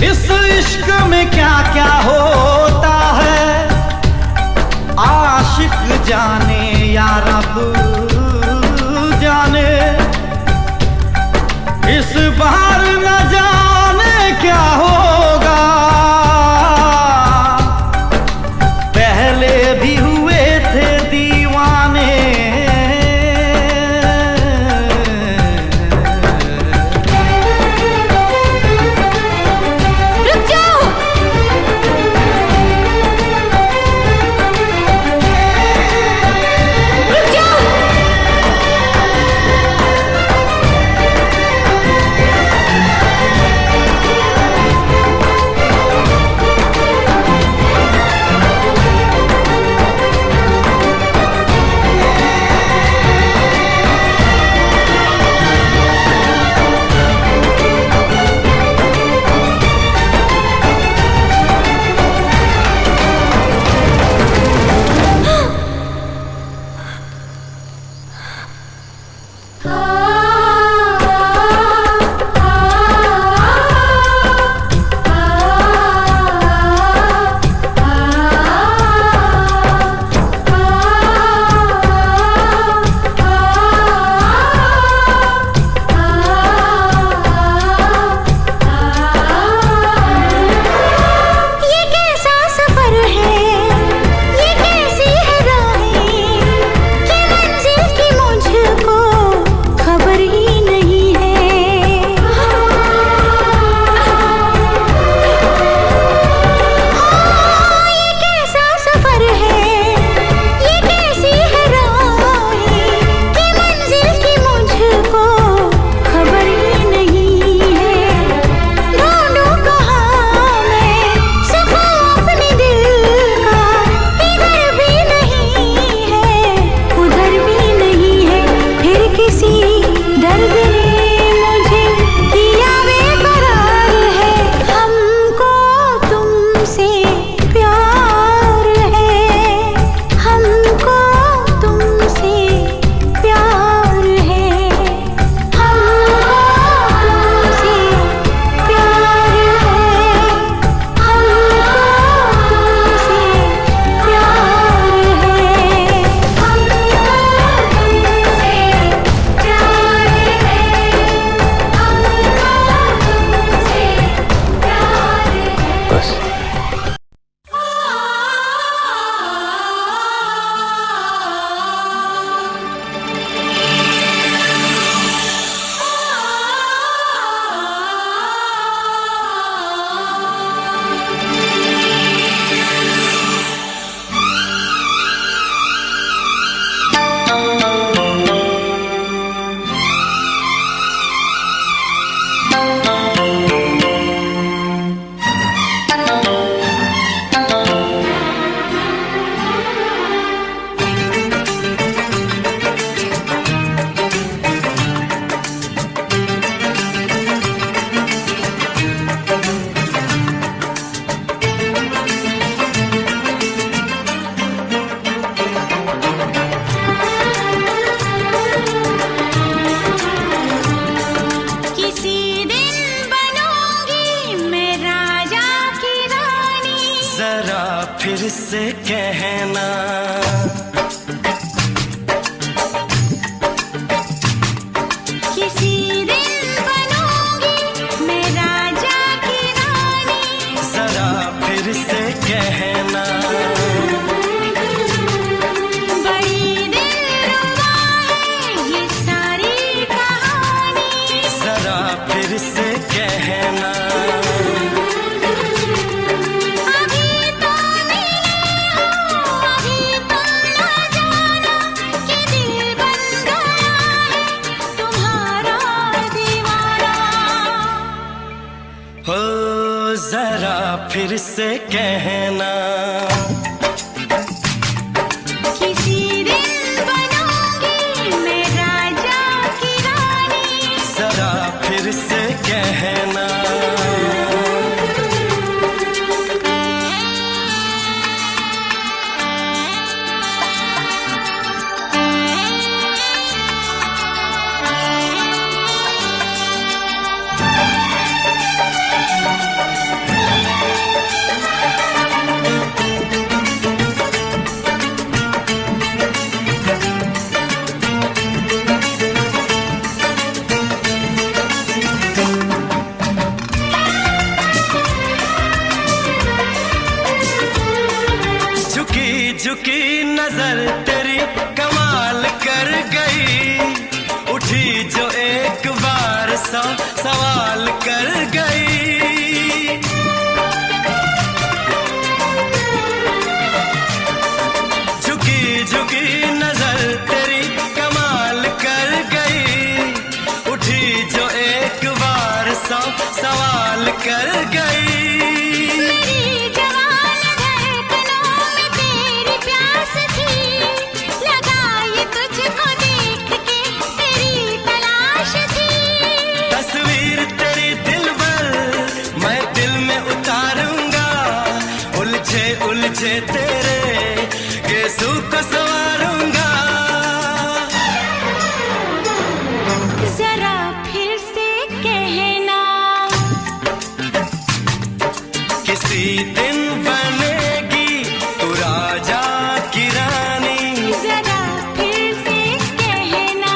इस इश्क में क्या क्या होता है, आशिक जाने या रब जाने। इस बार न जाने क्या होगा, पहले भी हुए थे दीवाने। फिर से कहना, किसी दिन बनूंगी मैं राजा की रानी। जरा फिर से कहना, बड़ी दिलरुबा है ये सारी कहानी। जरा फिर से कहना, हो जरा फिर से कहना, किसी दिन बनूंगी मैं राजा की रानी। जरा फिर से कहना, नजर तेरी कमाल कर गई, उठी जो एक बार सौ सवाल कर गई। झुकी झुकी नजर तेरी कमाल कर गई, उठी जो एक बार सौ सवाल कर गई। मेरी जवान धड़कनों में तेरी प्यास थी, लगाई तुझको देख के तेरी तलाश थी। तस्वीर तेरी दिल भर मैं दिल में उतारूंगा, उलझे उलझे तेरे गेसू को संवारूंगा। जरा फिर से कहना, किसी दिन बनेगी तू राजा की रानी। जरा फिर से कहना,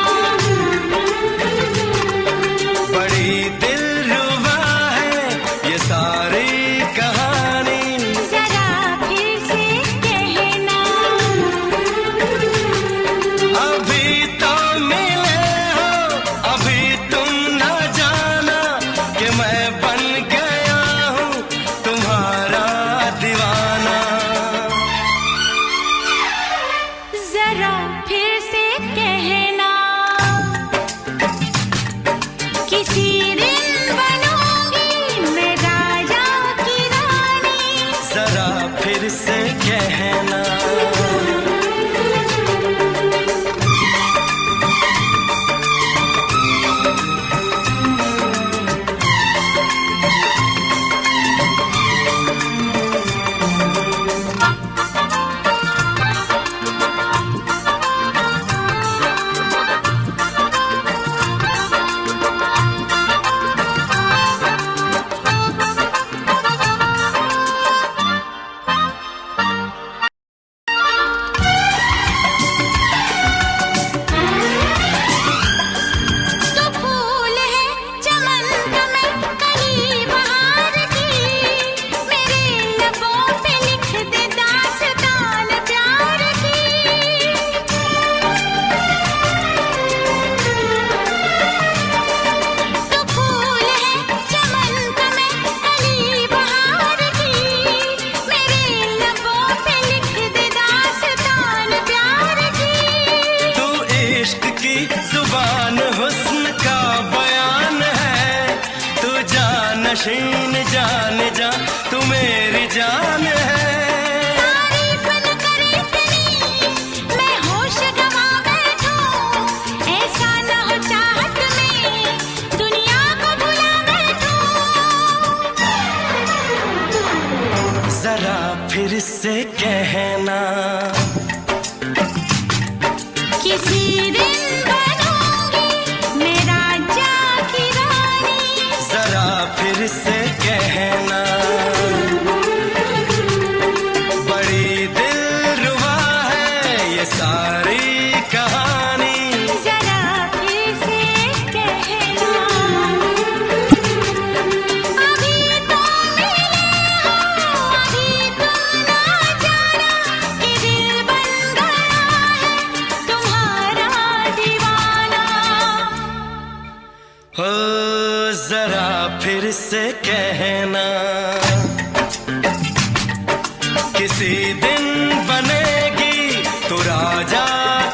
बड़ी दिलरुबा है ये सारी कहानी। जरा फिर से कहना, अभी तो मिले हो, अभी तुम न जाना कि मैं बन गया हूँ तुम्हारा दीवाना। जरा फिर से कहना, किसी दिन बनूंगी मैं राजा की रानी। जरा फिर से कहना, तो फूल है चमन का मैं कली बहार की, मेरे लबों पे लिख दे दास्तान प्यार की। तो फूल है चमन का मैं कली बहार की, मेरे लबों पे लिख दे दास्तान प्यार की। तू इश्क की जुबान हुस्न का बयान है, तू जानशीन जान जा तू मेरी जान है। तारीफ न करे इतनी मैं होश गवा बैठूं, ऐसा न हो चाहत में दुनिया को भुला बैठूं। जरा फिर से कहना, किसी दिन बनूंगी मैं राजा की रानी। जरा फिर से कहना, बड़ी दिलरुबा है ये सारी कहानी। जरा फिर से कहना, अभी तो मिले हो, अभी तुम ना जाना कि दिल बन गया है तुम्हारा दीवाना। हो जरा फिर से कहना, किसी दिन बनेगी तू राजा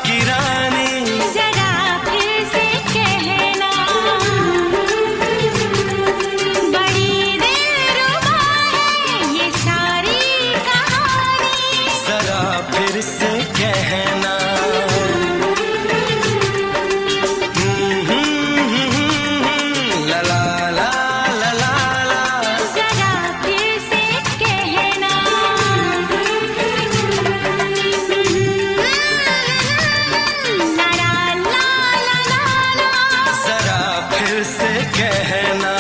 की रानी। जरा फिर से कहना, बड़ी दिलरुबा है ये सारी कहानी। जरा फिर से कहना, ला ला ला ला ला ला। जरा फिर से कहना, ला ला ला ला ला ला। जरा फिर से कहना,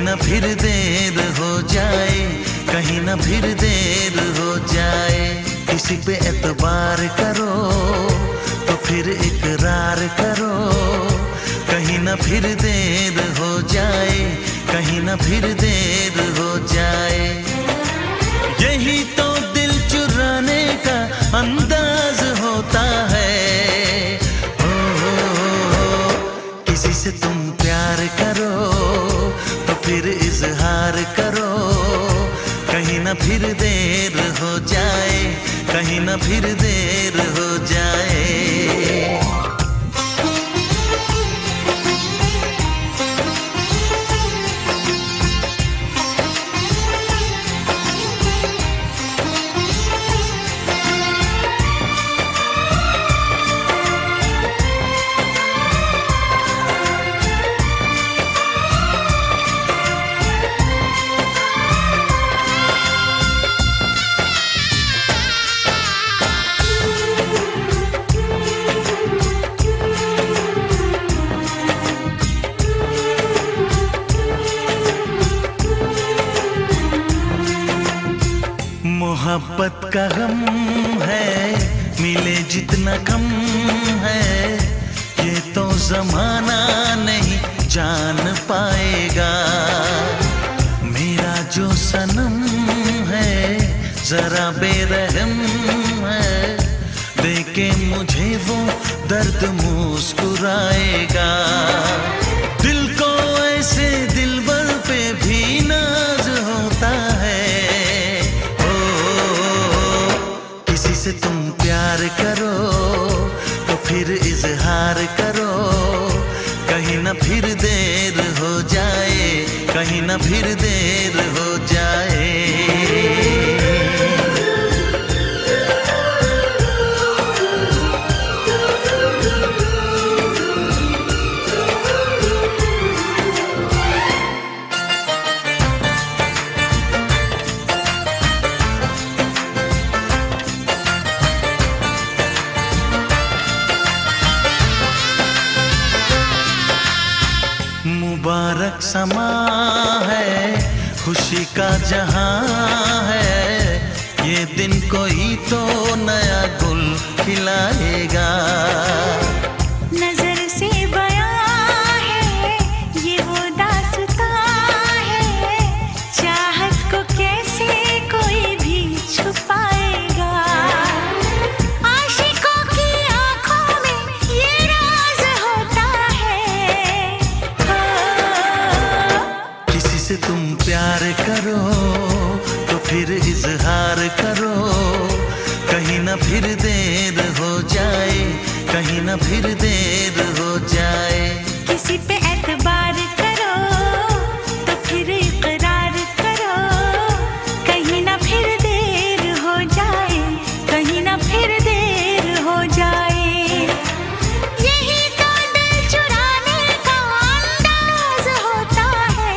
न फिर देर हो जाए, कहीं न फिर देर हो जाए। किसी पे एतबार करो तो फिर इकरार करो, कहीं न फिर देर हो जाए, कहीं न फिर देर हो जाए। यही तो दिल चुराने का अंदाज होता है। किसी से तुम प्यार करो तो फिर इजहार करो, कहीं न फिर देर हो जाए, कहीं न फिर देर हो जाए। मोहब्बत का गम है, मिले जितना कम है, ये तो जमाना नहीं जान पाएगा। मेरा जो सनम है जरा बेरहम है, देखे मुझे वो दर्द मुस्कुराएगा। दिल को ऐसे दिलबर पे भी नाज होता है। से तुम प्यार करो तो फिर इजहार करो, कहीं न फिर देर हो जाए, कहीं न फिर देर हो जाए। मुबारक समा है, खुशी का जहां है, ये दिन कोई तो नया गुल खिलाएगा। नजर से बयां है ये वो दास्तां है, चाहत को कैसे कोई भी छुपाएगा। आशिकों की आंखों में ये राज होता है। किसी से तुम प्यार करो तो फिर इजहार करो, कहीं न फिर देर हो जाए, कहीं न फिर देर हो जाए। किसी पे एतबार करो तो फिर इकरार करो, कहीं ना फिर देर हो जाए, कहीं ना फिर देर हो जाए। यही तो दिल चुराने का अंदाज होता है।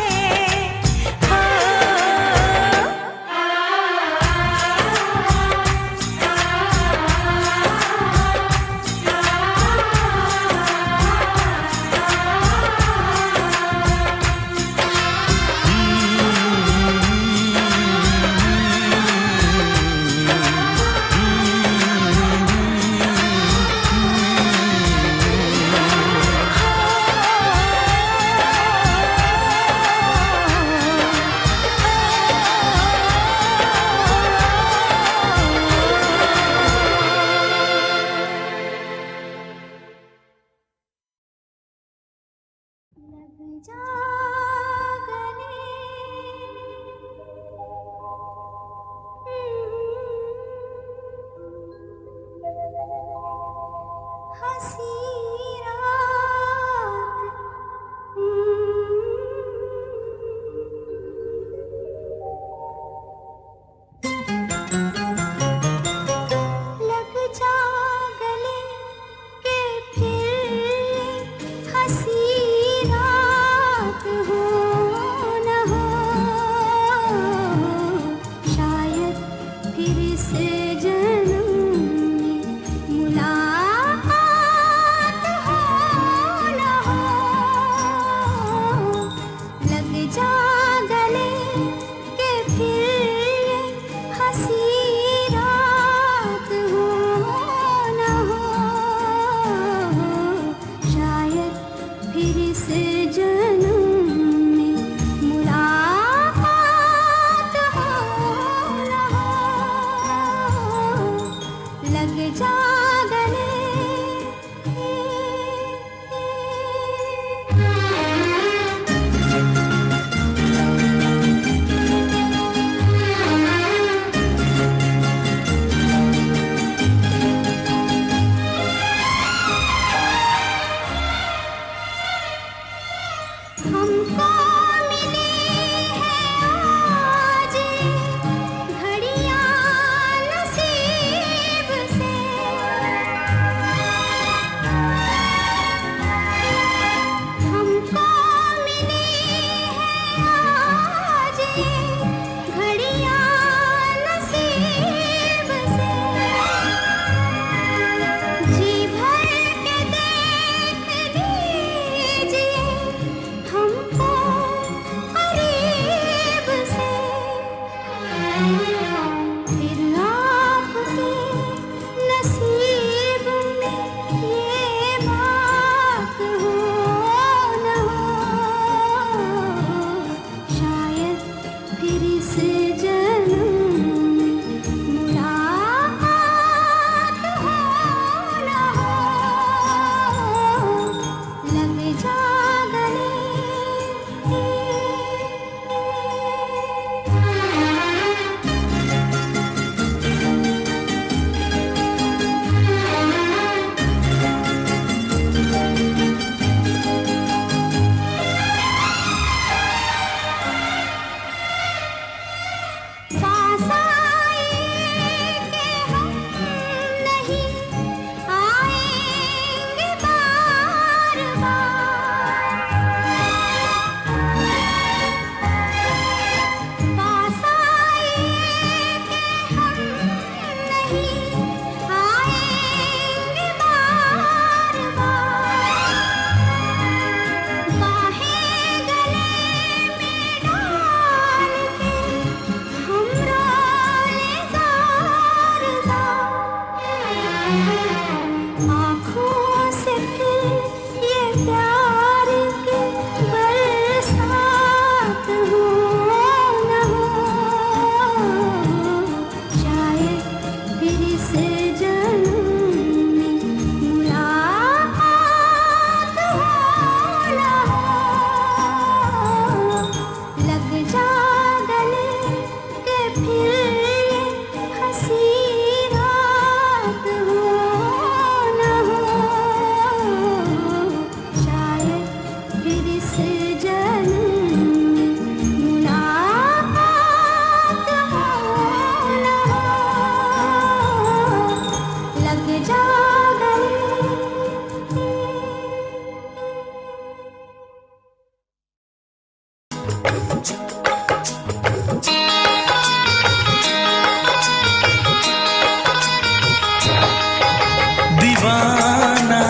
दीवाना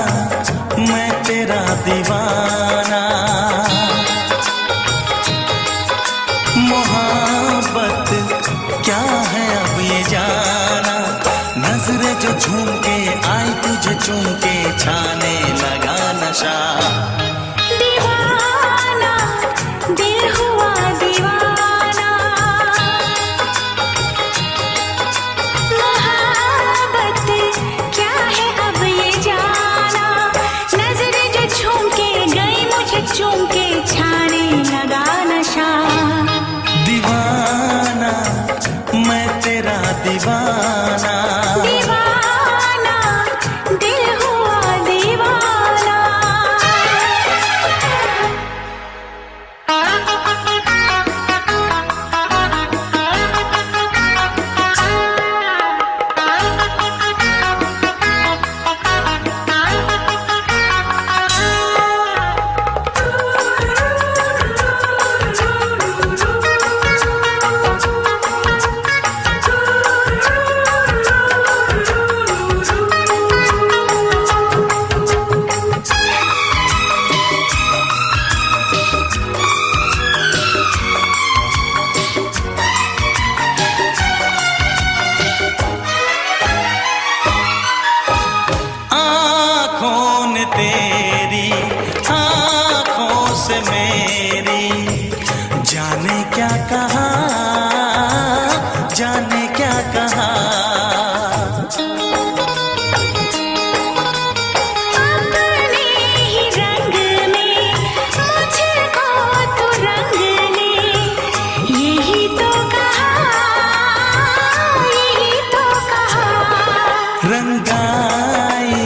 मैं तेरा दीवाना, मोहब्बत क्या है अब ये जाना, नजरें जो झूम के आई तुझे चूम के छाने लगा नशा। दीवाना दिल हुआ दीवाना, मोहब्बत क्या है अब ये जाना, नजरें जो झूम के गई मुझे चूम के छाने लगा नशा। दीवाना मैं तेरा दीवाना, दीवाना दिल हुआ दीवाना। तेरी आँखों से मेरी जाने क्या कहा, जाने क्या कहा। अपने ही रंग में मुझको तो रंग ले, यही तो कहा, यही तो कहा। रंगाई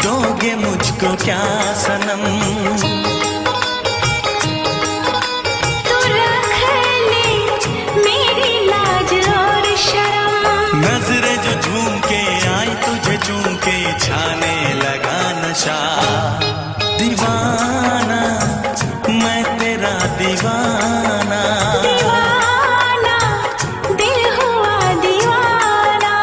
दोगे मुझको क्या सनम, तू रख ले मेरी लाज और शर्म, नजरें जो झूम के आई तुझे चूम के छाने लगा नशा। दीवाना मैं तेरा दीवाना, दीवाना दिल हुआ दीवाना।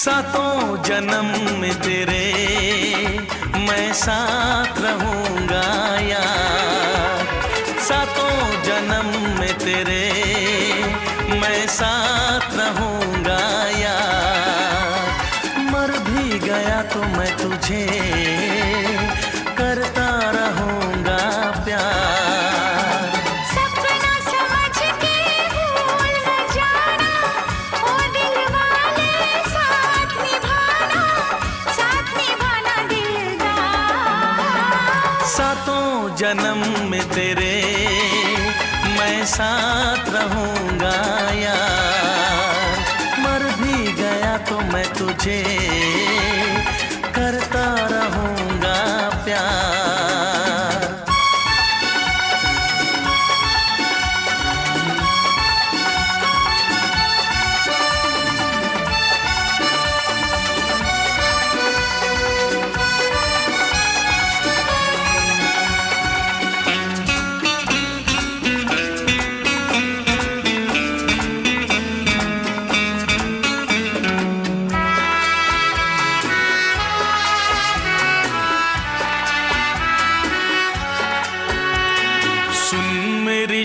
सातों जन्म में तेरे मैं साथ रहूंगा यार, सातों जन्म में तेरे मैं साथ रहूंगा यार। मर भी गया तो मैं तुझे करता रहूंगा प्यार। सपना समझ के भूल न जाना, ओ दिल वाले साथ निभाना दिलदार। सातों जन्म में तेरे मैं साथ रहूंगा यार, मर भी गया तो मैं तुझे करता रहूंगा प्यार।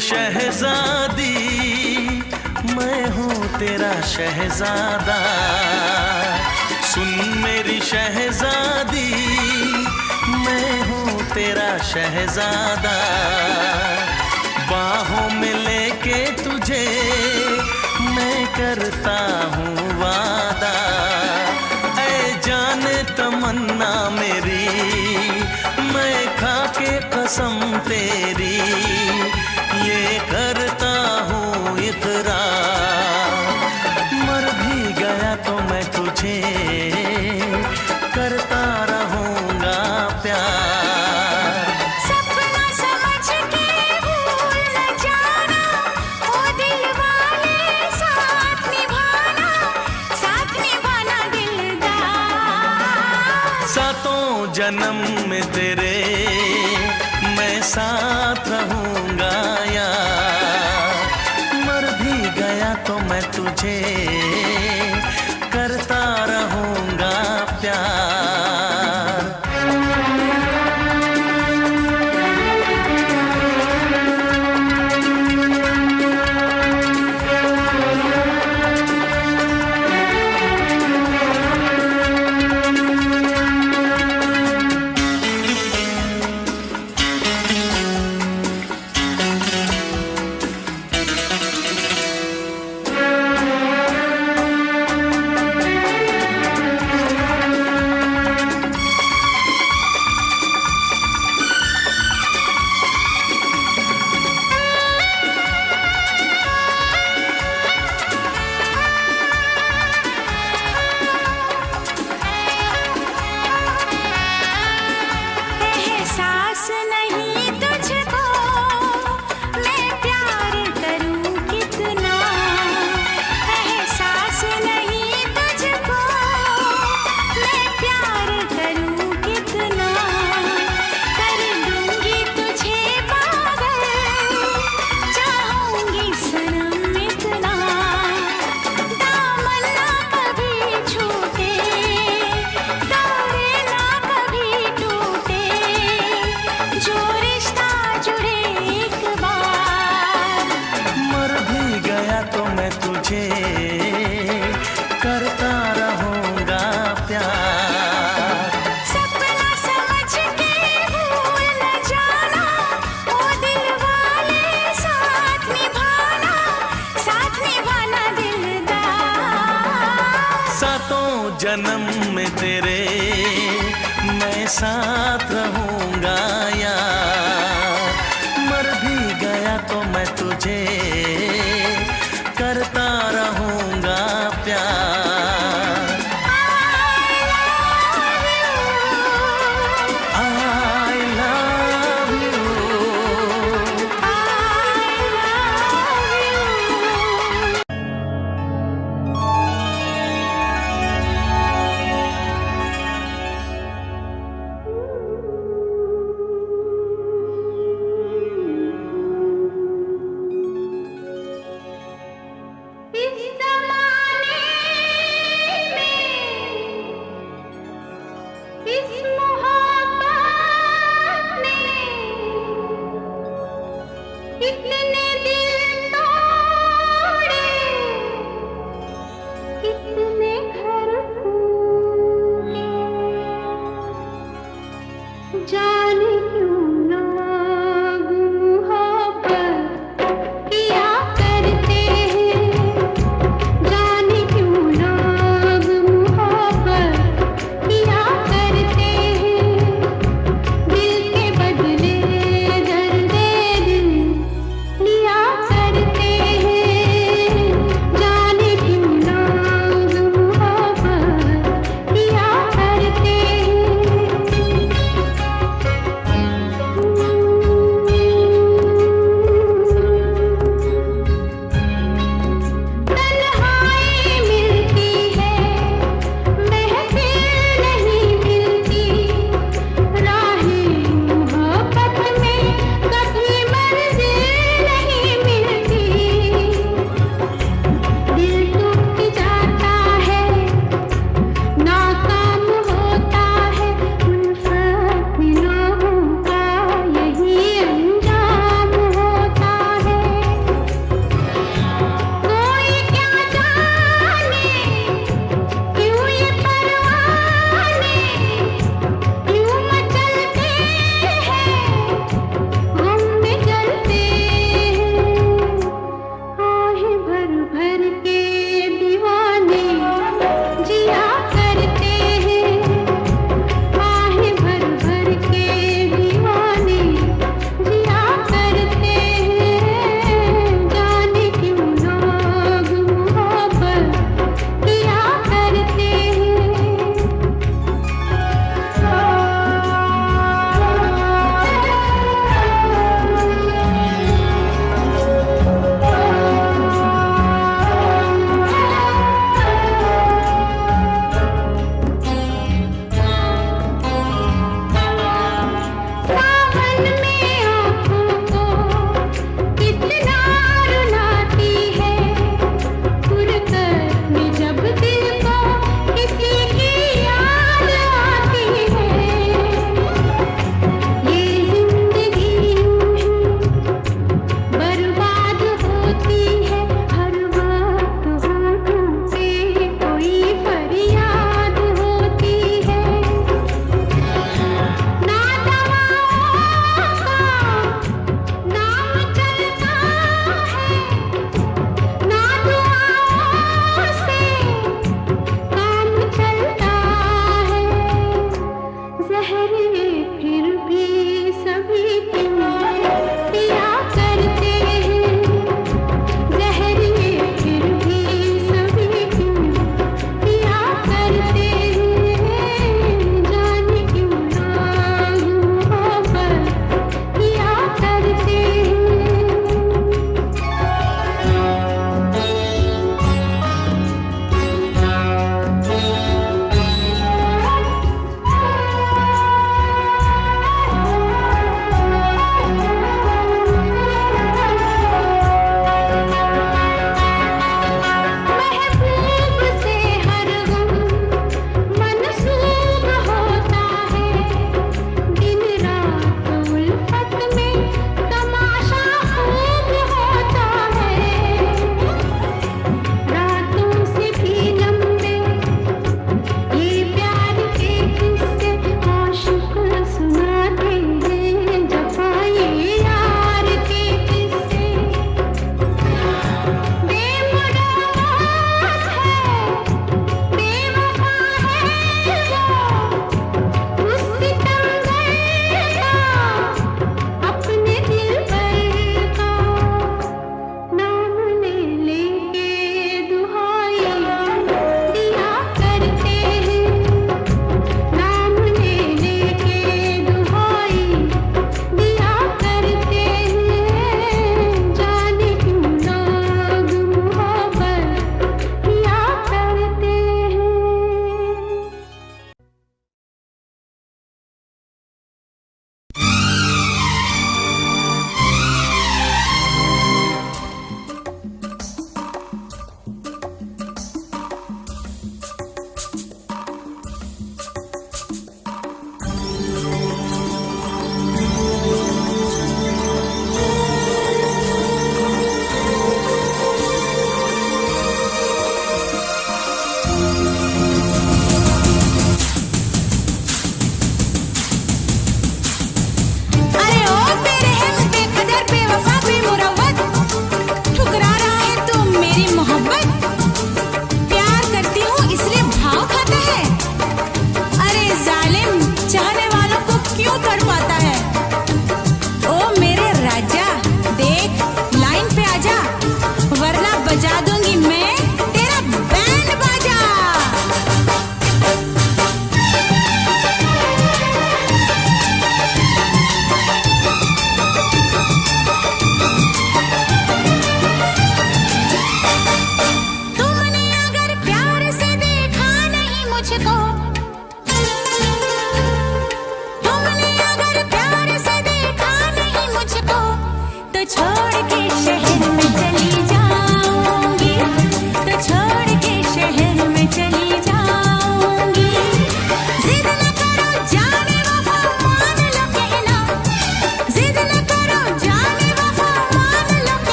शहजादी मैं हूँ तेरा शहजादा, सुन मेरी शहजादी मैं हूँ तेरा शहजादा। बाहों में लेके तुझे मैं करता हूँ वादा, ऐ जाने तमन्ना मेरी मैं खा के कसम तेरी ये करता हूँ इकरार। मर भी गया तो मैं तुझे करता रहूंगा प्यार। सपना समझ के भूल न जाना, ओ दिल वाले साथ निभाना दिलदार। सातों जन्म में तेरे मैं साथ रहूंगा यार, मर भी गया तो मैं तुझे करता रहूंगा प्यार। जन्म में तेरे मैं साथ रहूंगा यार, मर भी गया तो मैं तुझे करता रहूंगा प्यार। I love you, इस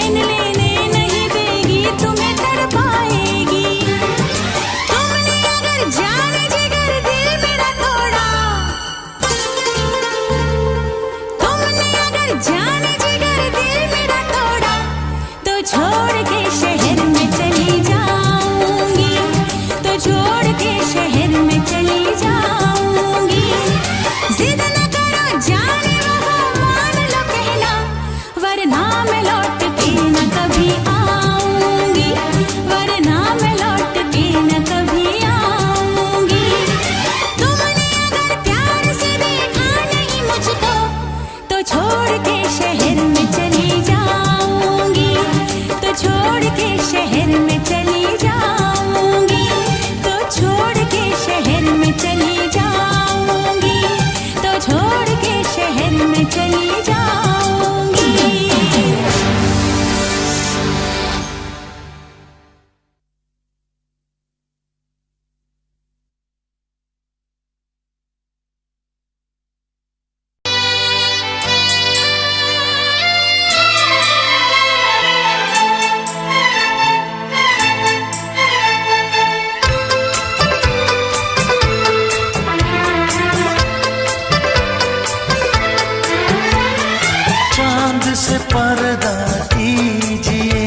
चैन लेने नहीं देगी, तुम्हें तड़पाएगी। तुमने अगर जान जिगर दिल मेरा तोड़ा, तुमने अगर जान जिगर दिल मेरा तोड़ा, तो छोड़ के शहर में चली जाऊंगी, तो छोड़ के शहर में चली जाऊंगी। जिद न करो जाने वफा, मान लो कहना, वरना मैं लौट के न कभी आऊंगी, वरना मैं लौट के न कभी आऊंगी। तुमने अगर प्यार से देखा नहीं मुझको, तो छोड़ के शहर में चली जाऊंगी, तो छोड़ के शहर में चली जाऊंगी, तो छोड़ के शहर में चली जाऊंगी, तो छोड़ के शहर में चली जाऊंगी। चांद से पर्दा कीजिए,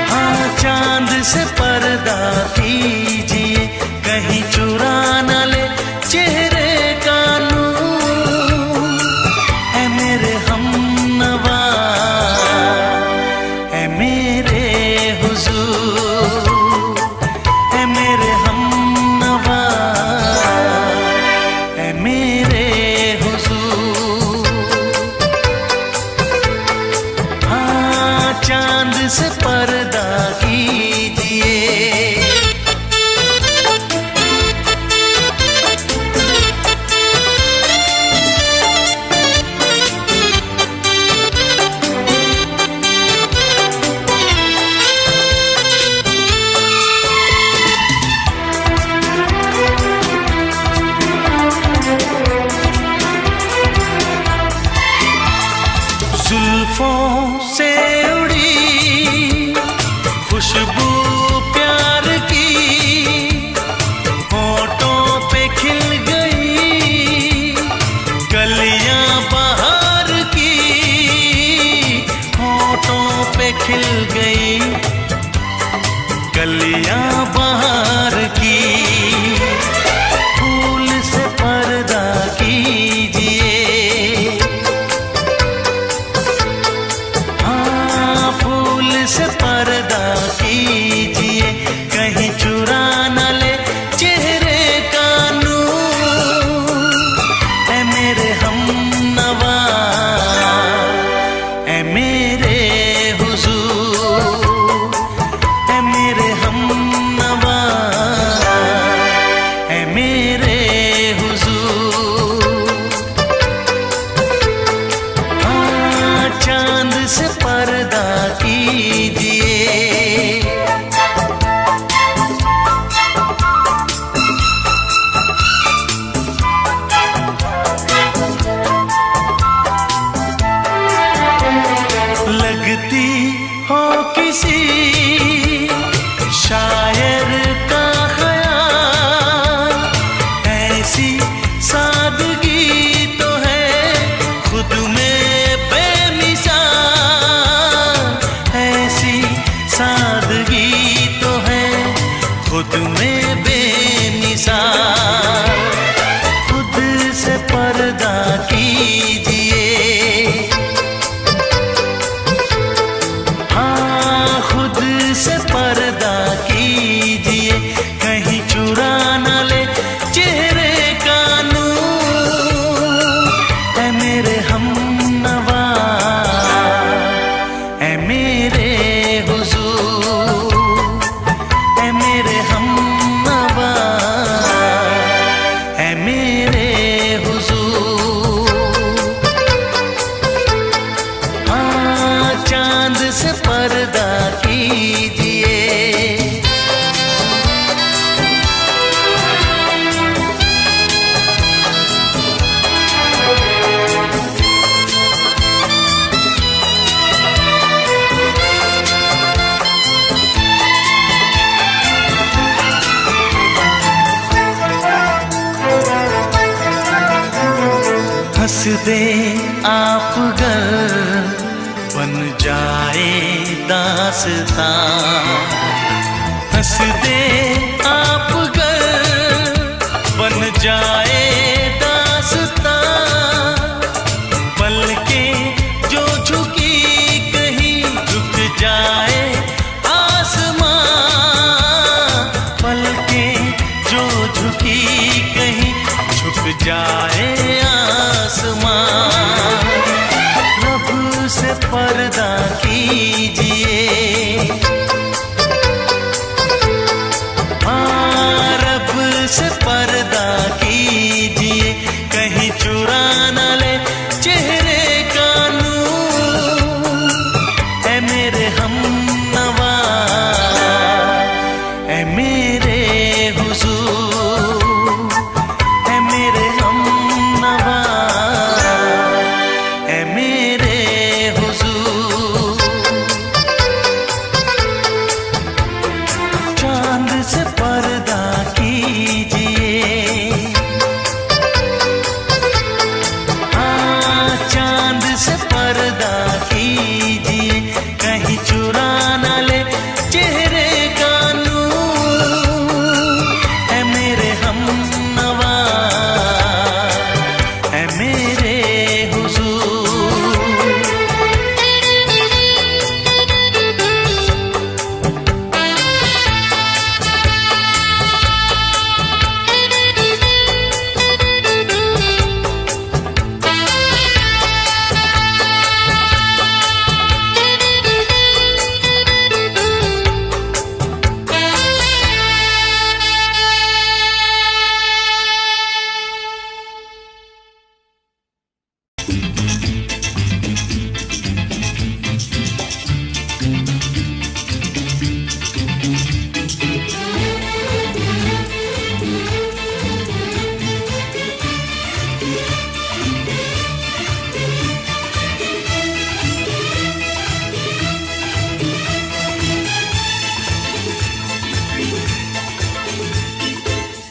हाँ चांद से पर्दा कीजिए, कहीं चुरा न ले चेहरे का नूर। ऐ मेरे हमनवा, ऐ मेरे हुजूर, ऐ मेरे हमनवा, ऐ मेरे हुजूर। हाँ चांद से पर्दा कीजिए। जुल्फों से उड़ी खुशबू प्यार की, होठों पे खिल गई कलियां बहार की, होठों पे खिल गई कलियां बहार की। फूल से पर्दा कीजिए, हाँ फूल से पर्दा कीजिए, कहीं चुरा न ले चेहरे का नूर। ऐ मेरे हमनवा, ऐ मेरे हुजूर, ऐ मेरे हमनवा, ऐ मेरे हुजूर। हाँ चांद से पर्दा कीजिए। लगती हो किसी शायर का ख्याल, ऐसी सादगी तो है खुद में बेमिसाल, ऐसी सादगी तो है खुद में बेमिसाल। खुद से पर्दा कीजिए, हाँ खुद से पर्दा कीजिए, कहीं चुरा न ले चेहरे का नूर। ऐ मेरे हमनवा, ऐ मेरे हुजूर, ऐ मेरे हमनवा, ऐ मेरे हुजूर। हाँ चांद से पर्दा कीजिए। अगर बन जाए दास्तां, हंस दे आप अगर बन जाए दास्तां, पलकें जो झुकी कहीं झुक जाए आसमां, पलकें जो झुकी कहीं झुक जाए आसमां। रब से पर्दा कीजिए, हाँ रब से पर्दा कीजिए, कहीं चुरा न ले चेहरे का नूर। ऐ मेरे हमनवा, ऐ मेरे हुजूर, ऐ मेरे हमनवा, ऐ मेरे हुजूर। चांद से पर्दा कीजिए, हाँ चांद से पर्दा कीजिए, कहीं चुरा न ले चेहरे का नूर। ऐ मेरे हमनवा, ऐ मेरे हुजूर।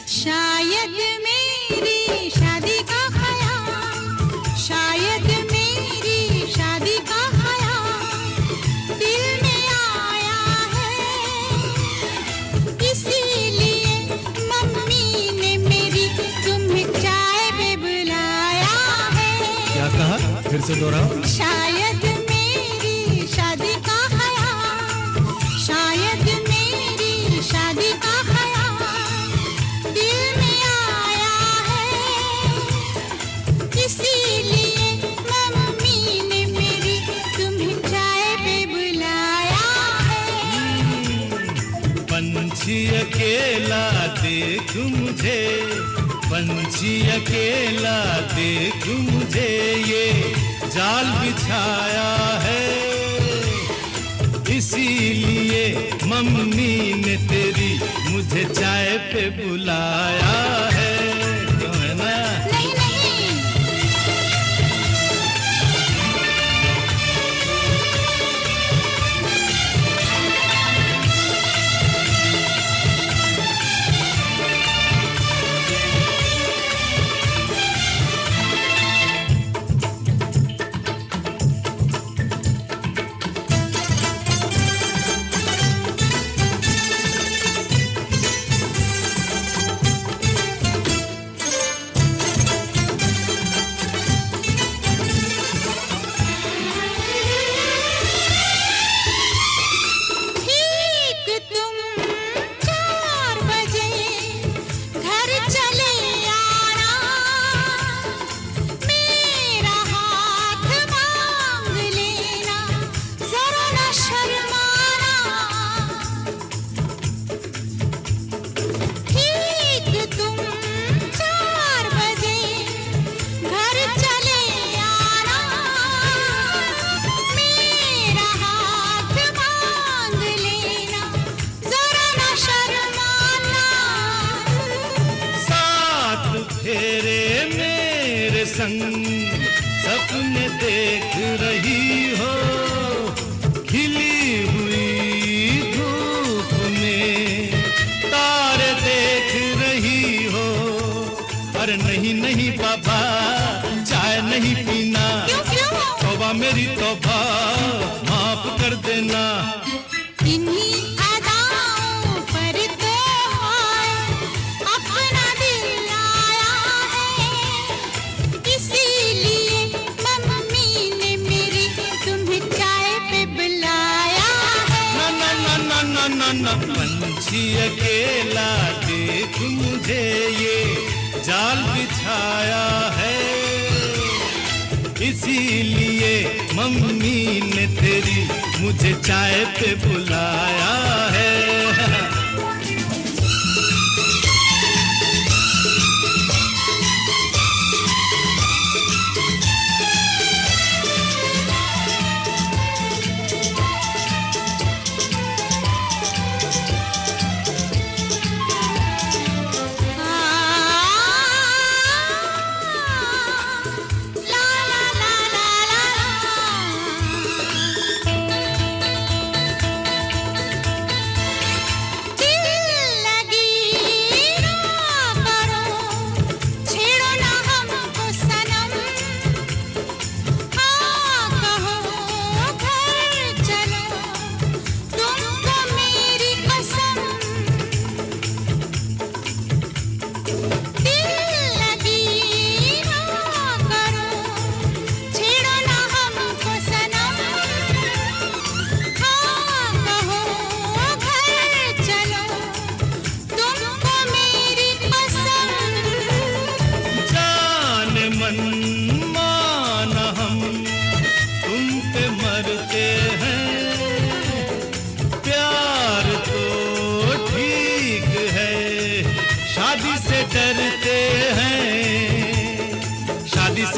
शायद मेरी शादी का ख्याल, शायद मेरी शादी का ख्याल दिल में आया है, इसीलिए मम्मी ने मेरी तुम्हें चाय पे बुलाया है। क्या कहा, फिर से दोहराओ। शायद मेरी शादी का ख्याल, शायद मेरी शादी का ख्याल दिल में आया है, इसीलिए मम्मी ने मेरी तुम्हें चाय पे बुलाया है। पंछी अकेला देख मुझे, पंछी अकेला देख मुझे, ये जाल बिछाया है, इसीलिए मम्मी ने तेरी मुझे चाय पे बुलाया है। क्यों है ना? नहीं नहीं, ठीक तुम 4 बजे घर चले आना, मेरा हाथ मांग लेना, जरा न शर्माना। ठीक तुम 4 बजे घर चले आना, मेरा हाथ मांग लेना, जरा न शर्माना। साथ फेरे मेरे संग सपने देख रही हो, खिली हुई धूप में तारे देख रही हो। अरे नहीं नहीं बाबा, चाय नहीं पीना, क्यों क्यों? तौबा मेरी तौबा माफ कर देना। इन्हीं अदाओं पर तो हाय अपना दिल आया है, इसीलिए मम्मी ने मेरी तुम्हें चाय पे बुलाया है। ना ना ना ना ना ना ना पंछी अकेला देख मुझे ये जाल बिछाया है, इसीलिए मम्मी ने तेरी मुझे चाय पे बुलाया है।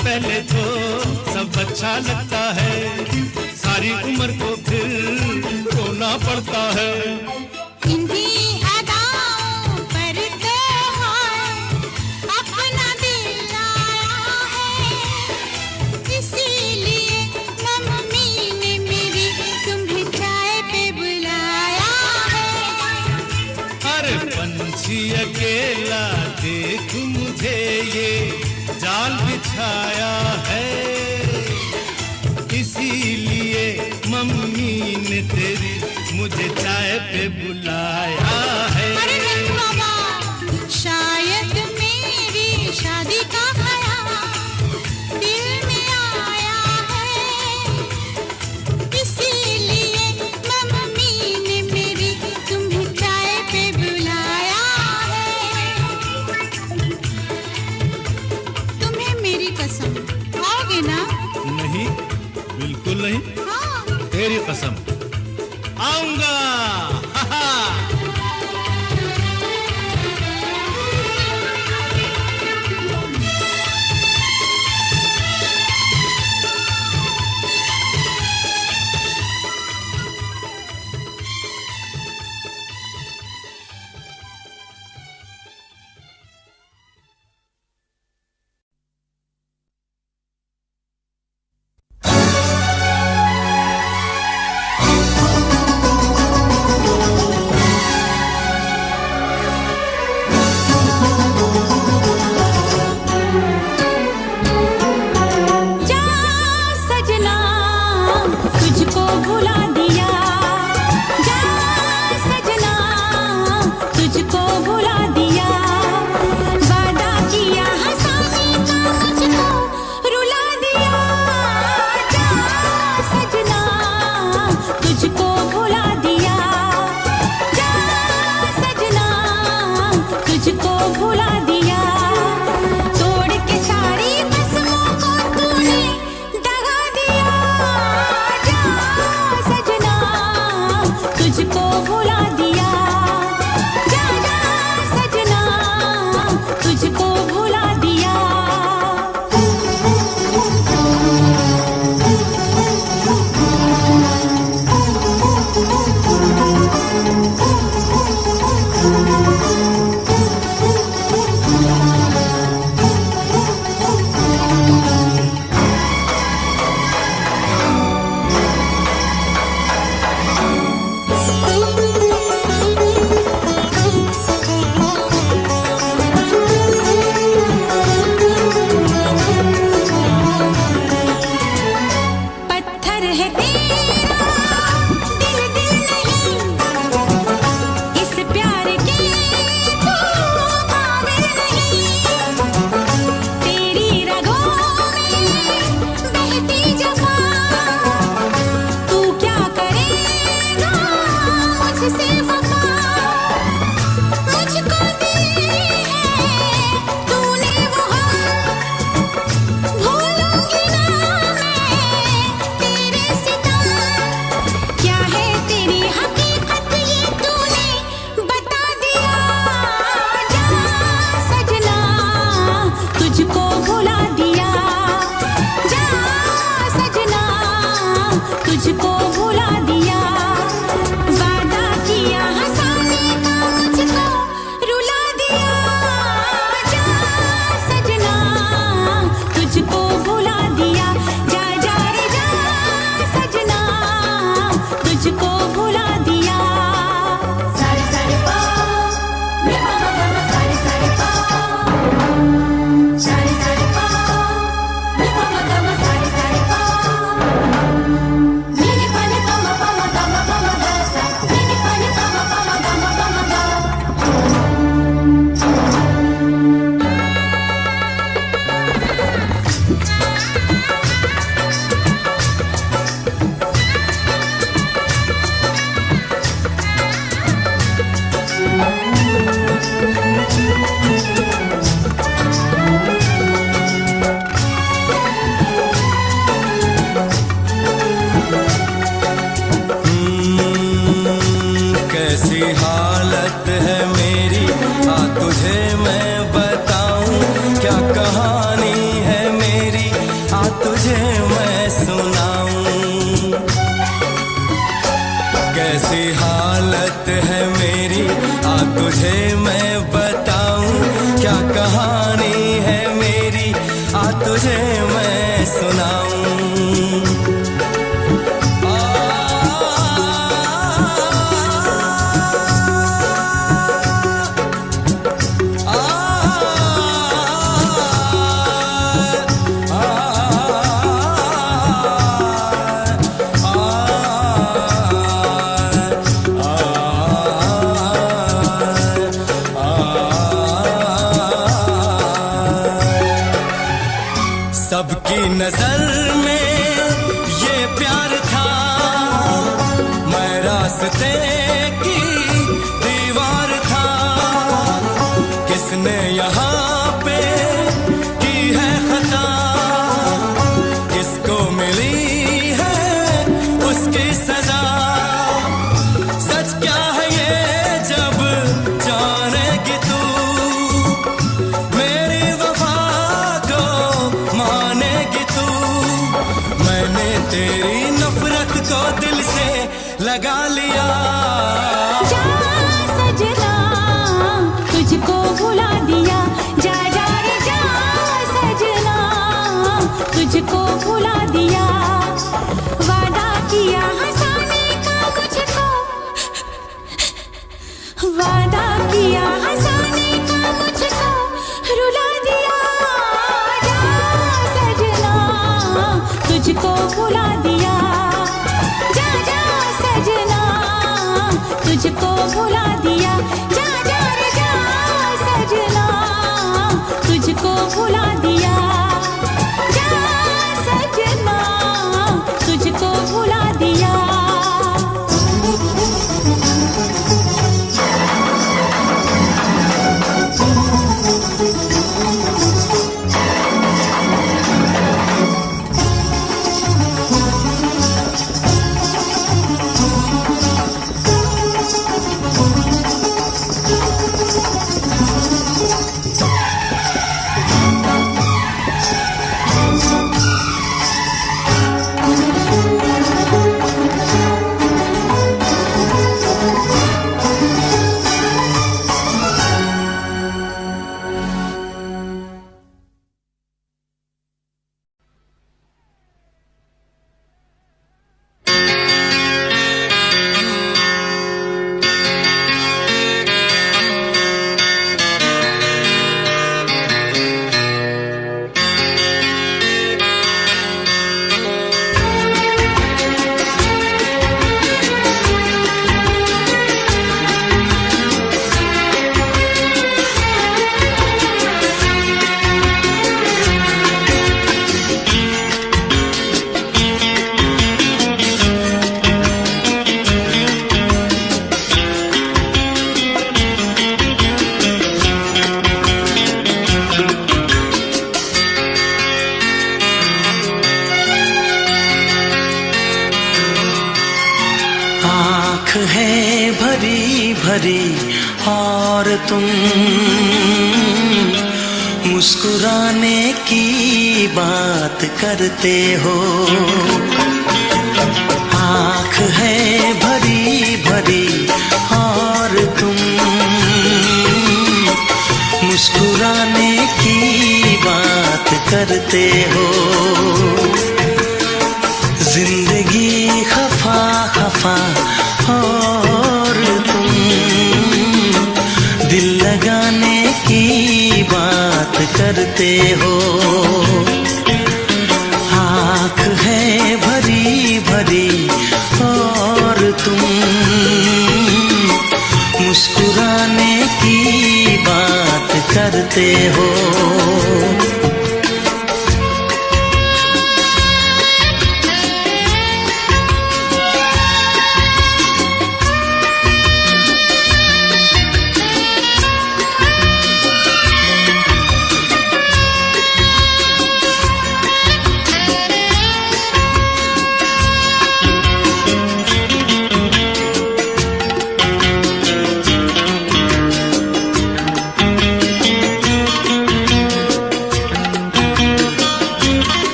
पहले तो सब अच्छा लगता है, सारी उम्र को फिर रोना पड़ता है। इन्हीं अदाओं पर तो हाय अपना दिल आया है, इसीलिए मम्मी ने मेरी तुम्हें चाय पे बुलाया है। अरे पंछी अकेला देख मुझे ये जाल बिछाया है, इसीलिए मम्मी ने तेरी मुझे चाय पे बुलाया है। अरे नहीं बाबा, शायद मेरी शादी का ख्याल दिल में आया है, इसीलिए मम्मी ने मेरी तुम्हें चाय पे बुलाया है। तुम्हें मेरी कसम आओगे ना? नहीं, बिल्कुल नहीं। हाँ। तेरी कसम आऊंगा। हा हा। असर है तेरा, दिल दिल नहीं इस प्यार के तू काबिल नहीं। तेरी रगों में बहती जफा, तू क्या करेगा मुझसे वफा। मुझको दी है तूने वो भूलूंगी ना मैं तेरे सितम। क्या है तेरी हकीकत ये तूने बता दिया। जा सजना तुझको भुला दिया, जा सजना तुझको भुला दिया। वादा किया हंसाने का मुझको रुला दिया। जा सजना तुझको भुला दिया। जा जा रे जा सजना तुझको भुला दिया। सारे सारे पाओ मे पामा पामा सारे सारे पाओ, सारे सारे पाओ मे पामा पामा सारे सारे पाओ। मेरे पाने पामा पामा पामा पामा दासा, मेरे पाने पामा पामा पामा पामा दा। कैसी हालत है मेरी आ तुझे मैं बताऊं। क्या कहानी है मेरी आ तुझे मैं सुनाऊं। कैसी हालत है मेरी आ तुझे मैं बताऊं। क्या कहानी है मेरी आ तुझे मैं सुनाऊं। सबकी नजर में ये प्यार था, मैं रास्ते की दीवार था। किसने यहाँ पे की है खता, किसको मिली है उसकी सजा। सच क्या है ये जब जानेगी तू, मेरी वफा को मानेगी तू। मैंने तेरी नफरत को दिल से लगा लिया। जा सजना तुझको भुला दिया। जा जा रे जा सजना तुझको भुला दिया। वादा किया हंसाने का मुझको, वादा किया हंसाने का मुझको रुला दिया। जा सजना तुझको भुला दिया। जा जा सजना तुझको आँख है भरी भरी और तुम मुस्कुराने की बात करते हो। आँख है भरी भरी और तुम मुस्कुराने की बात करते हो। जिंदगी खफा खफा और तुम दिल लगाने की बात करते हो। आँख है भरी भरी और तुम मुस्कुराने की बात करते हो।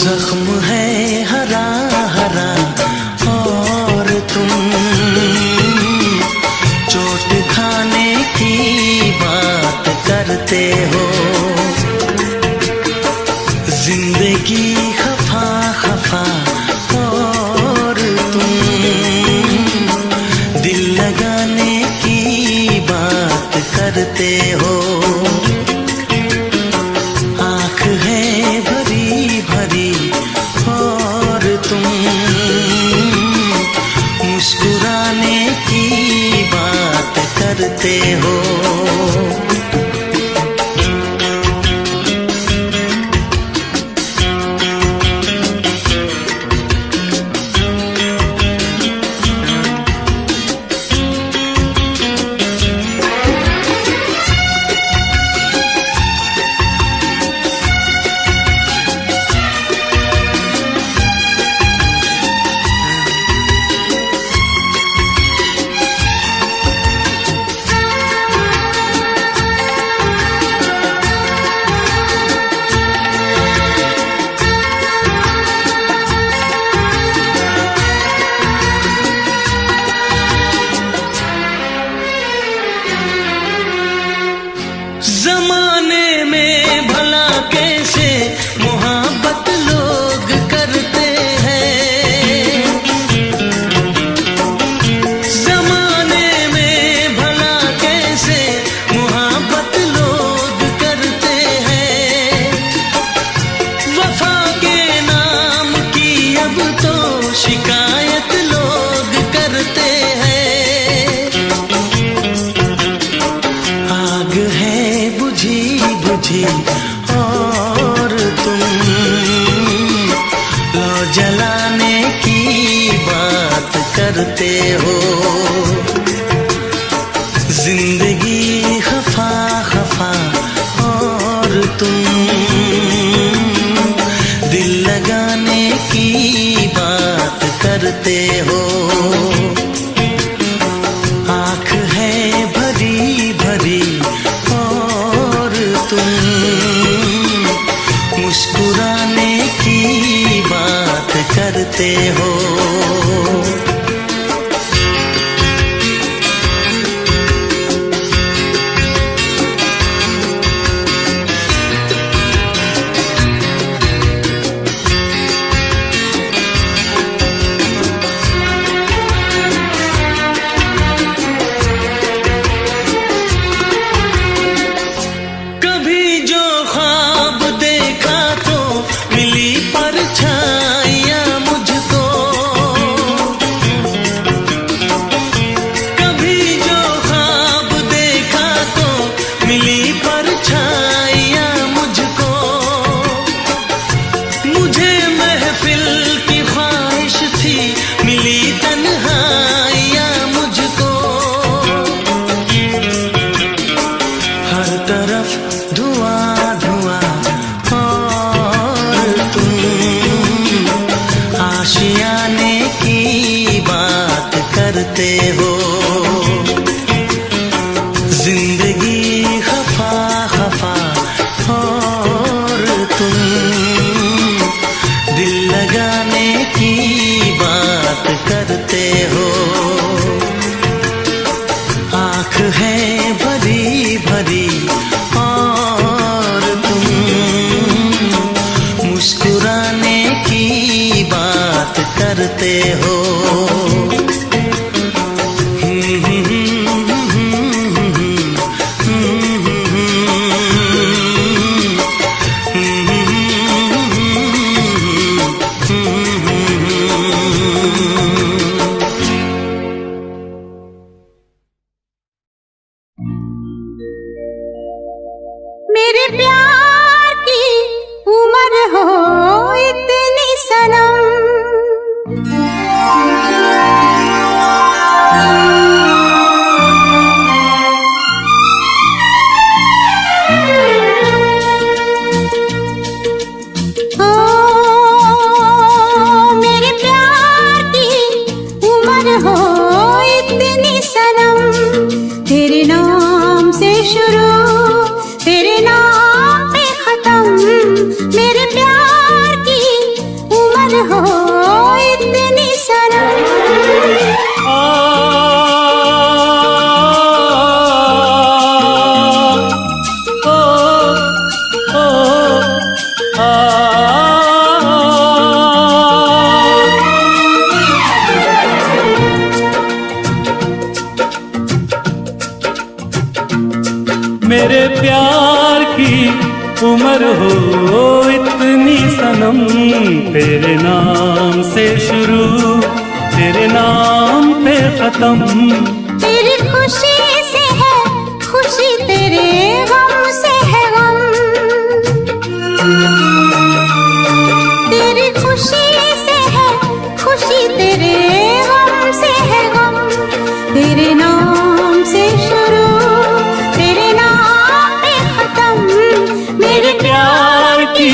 जख्म है हरा हरा और तुम चोट खाने की बात करते हो। जिंदगी खफा खफा और तुम दिल लगाने की बात करते हो। आँख है भरी भरी और तुम मुस्कुराने की बात करते हो। जमाने में भला कैसे मोहब्बत लोग करते हैं। जमाने में भला कैसे मोहब्बत लोग करते हैं। वफा के नाम की अब तो शिकायत लोग करते हैं। आग है बुझी बुझी और तुम लो जलाने की बात करते हो। जिंदगी खफा खफा और तुम दिल लगाने की बात करते हो। आँख है भरी भरी और तुम मुस्कुराने की बात करते हो। करते हो। जिंदगी खफा खफा और तुम दिल लगाने की बात करते हो। आँख है भरी भरी और तुम मुस्कुराने की बात करते हो। मेरे प्यार की उम्र हो इतनी सनम, ओ मेरे प्यार की उम्र हो इतनी सनम। तेरे नाम से शुरू तेरे नाम पे खत्म, मेरे प्यार की उम्र हो इतनी सनम। मेरे प्यार की उम्र हो इतनी सनम। तेरे नाम से शुरू तेरे नाम पे खत्म। तेरी खुशी से है खुशी, तेरे गम से है गम। तेरी खुशी से है खुशी, तेरे गम से है गम। तेरे नाम से शुरू तेरे नाम पे खत्म, मेरे प्यार की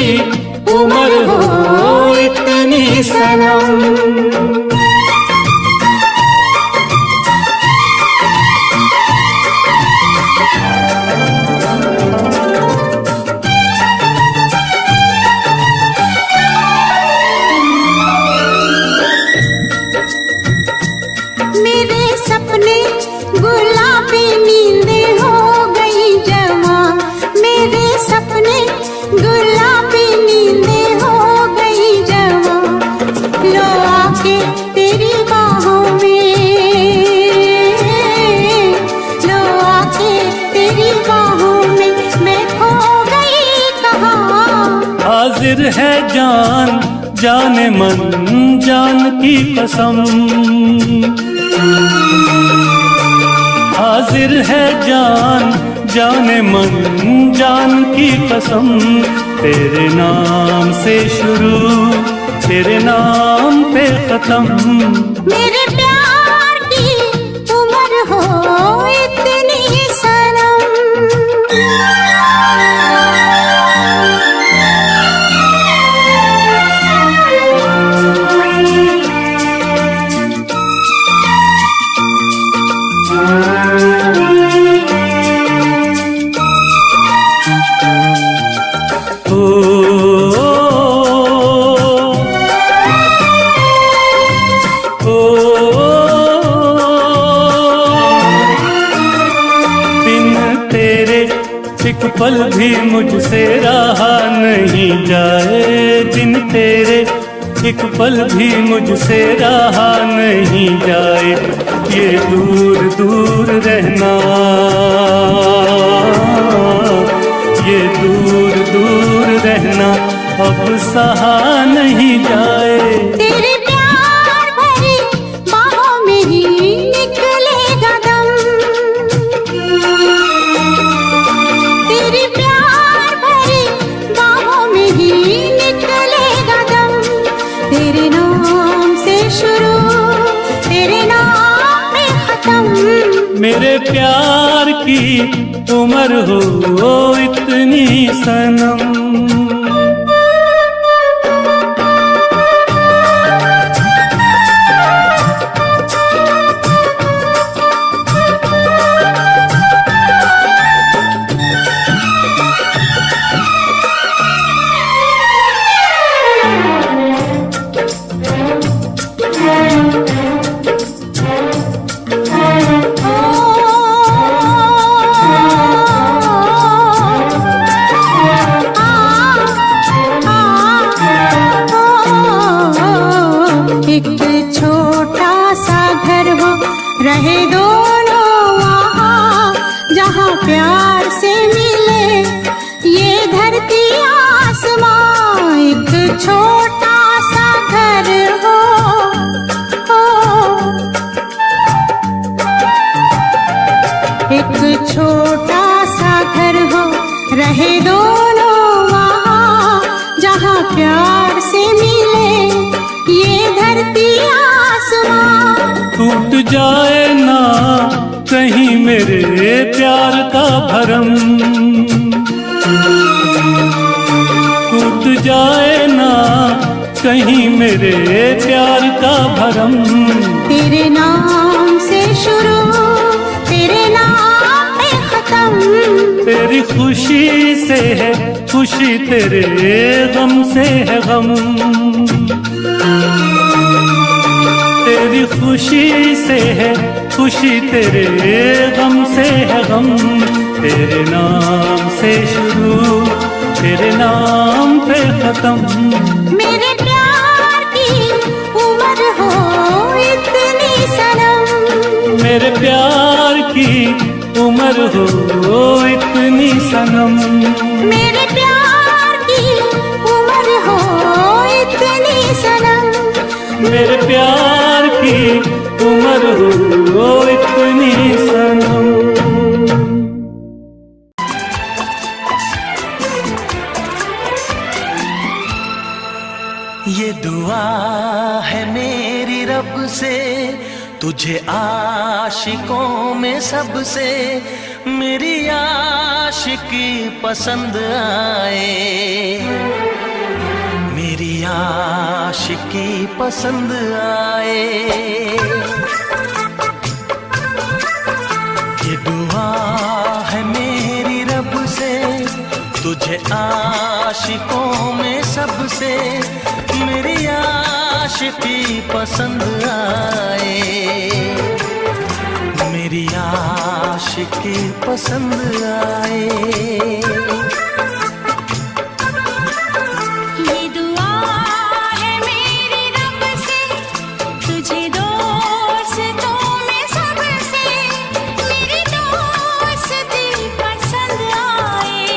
उम्र हो इतनी सनम। मेरे सपने गुलाबी नींदें हो गई जवां। मेरे सपने गुलाबी नींदें हो गई जवां। लो आके तेरी बाहों में, लो आके तेरी बाहों में मैं खो गई कहाँ। हाजिर है जान जाने मन जान की कसम। हाजिर है जान जाने मन जान की कसम। तेरे नाम से शुरू तेरे नाम पे खत्म। मेरे प्यार की उम्र हो इतनी सनम। एक पल भी मुझसे रहा नहीं जाए। दिन तेरे एक पल भी मुझसे रहा नहीं जाए। ये दूर दूर रहना, ये दूर दूर रहना अब सहा नहीं जाए। तेरे प्यार भरी बाहों में ही निकलेगा दम। तेरे प्यार भरी बाहों में ही निकलेगा दम। तेरे नाम से शुरू तेरे नाम पे खत्म। मेरे प्यार की उम्र हो इतनी सनम। जाए ना कहीं मेरे प्यार का भरम, टूट जाए ना कहीं मेरे प्यार का भरम। तेरे नाम से शुरू, तेरे नाम पे खत्म, तेरी खुशी से है खुशी, तेरे गम से है गम। तेरी खुशी से है खुशी, तेरे गम से है गम। तेरे नाम से शुरू, तेरे नाम पे खत्म। मेरे प्यार की उम्र हो इतनी सनम, मेरे प्यार की उम्र हो इतनी सनम। मेरे प्यार की उम्र हो इतनी सनम, मेरे प्यार की उम्र हो इतनी सनम। ये दुआ है मेरी रब से, तुझे आशिकों में सबसे मेरी आशिकी पसंद आए, मेरी आशिकी पसंद आए। ये दुआ है मेरी रब से, तुझे आशिकों में सबसे मेरी आशिकी पसंद आए, मेरी आशिकी पसंद आए। ये दुआ है मेरी रब से, तुझे दोस्तों में सबसे मेरी दोस्ती पसंद आए,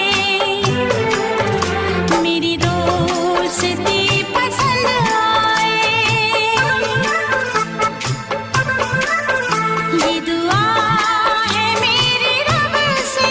मेरी दोस्ती पसंद आए। ये दुआ है मेरी रब से।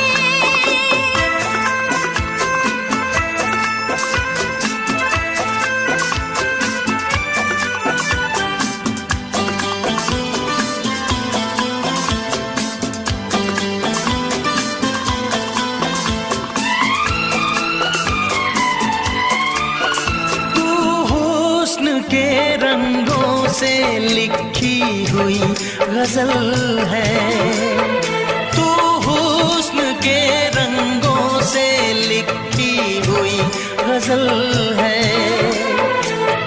तू हुस्न के रंगों से लिखी हुई गजल है, तू हुस्न के रंगों से लिखी हुई गजल है।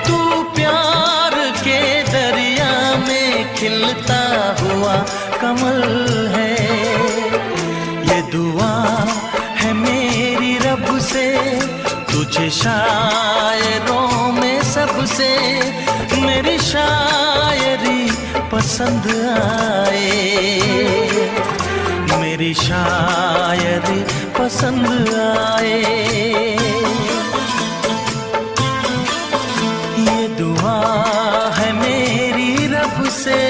तू प्यार के दरिया में खिलता हुआ कमल है। ये दुआ है मेरी रब से, तुझे शायरों में सबसे मेरी शायरी पसंद आए, मेरी शायरी पसंद आए। ये दुआ है मेरी रब से।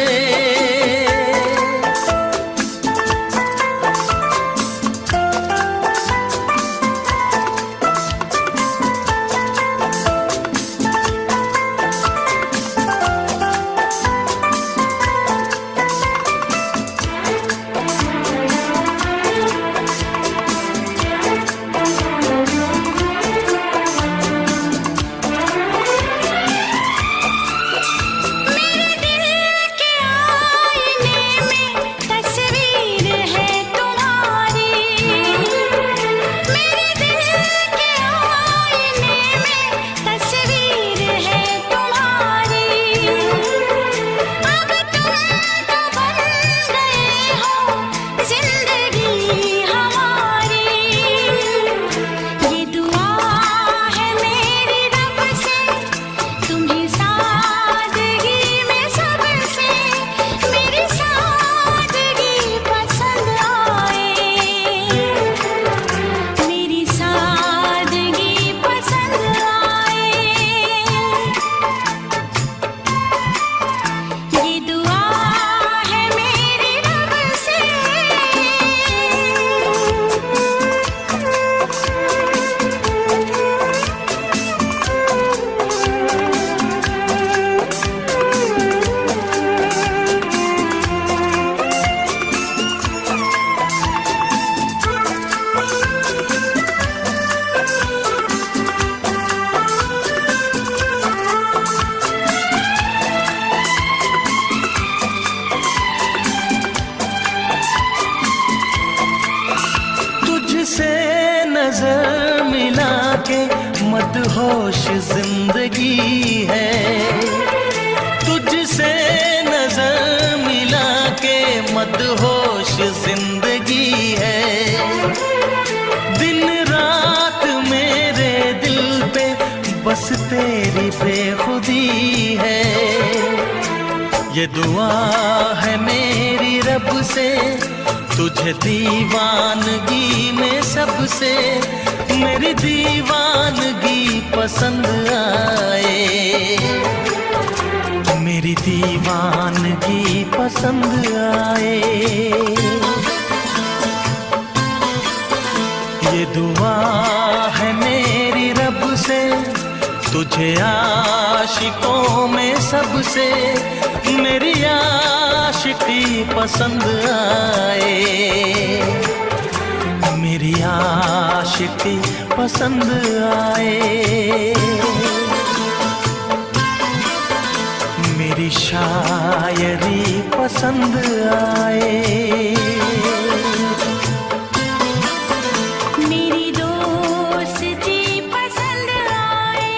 के मदहोश जिंदगी है। तुझसे नजर मिला के मदहोश जिंदगी है। दिन रात मेरे दिल पे बस तेरी बेखुदी है। ये दुआ है मेरी रब से, तुझे दीवानगी में सबसे मेरी दीवानगी पसंद आए। मेरी दीवानगी पसंद आए। ये दुआ है मेरी रब से, तुझे आशिकों में सबसे मेरी आशिकी पसंद आए। मेरी आशिकी पसंद आए। मेरी शायरी पसंद आए। मेरी दोस्ती पसंद आए।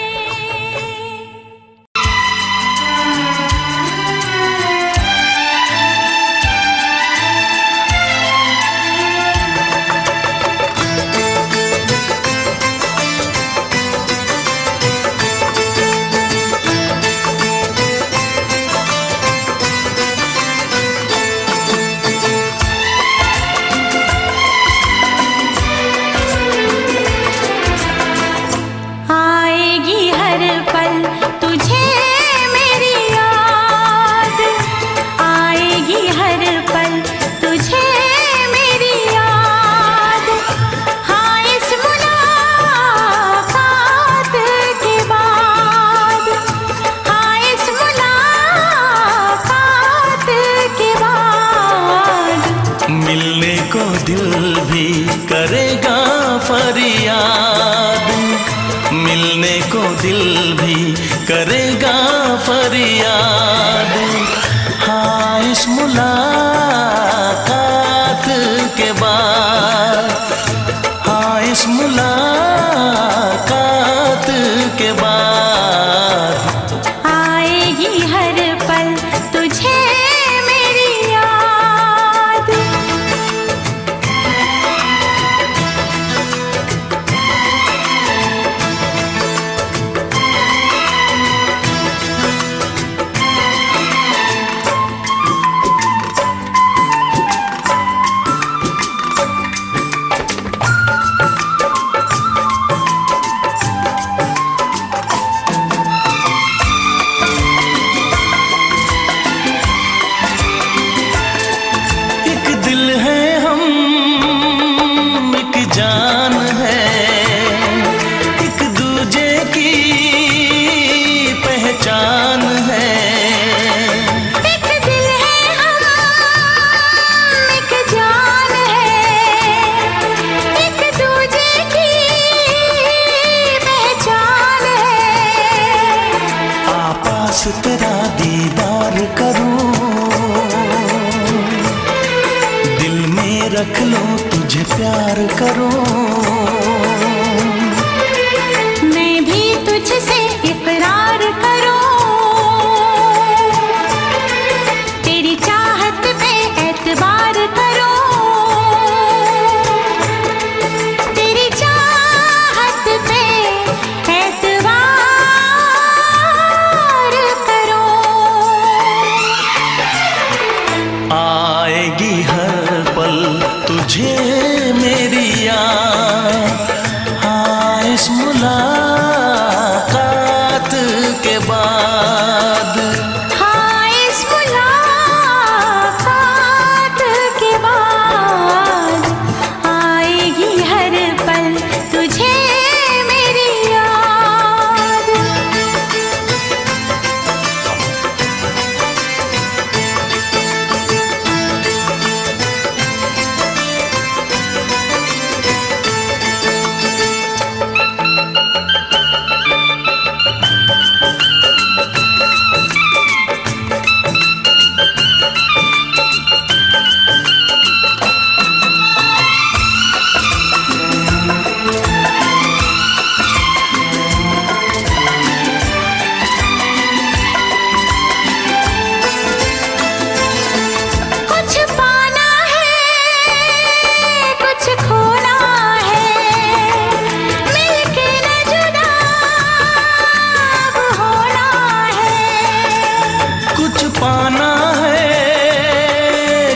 पाना है,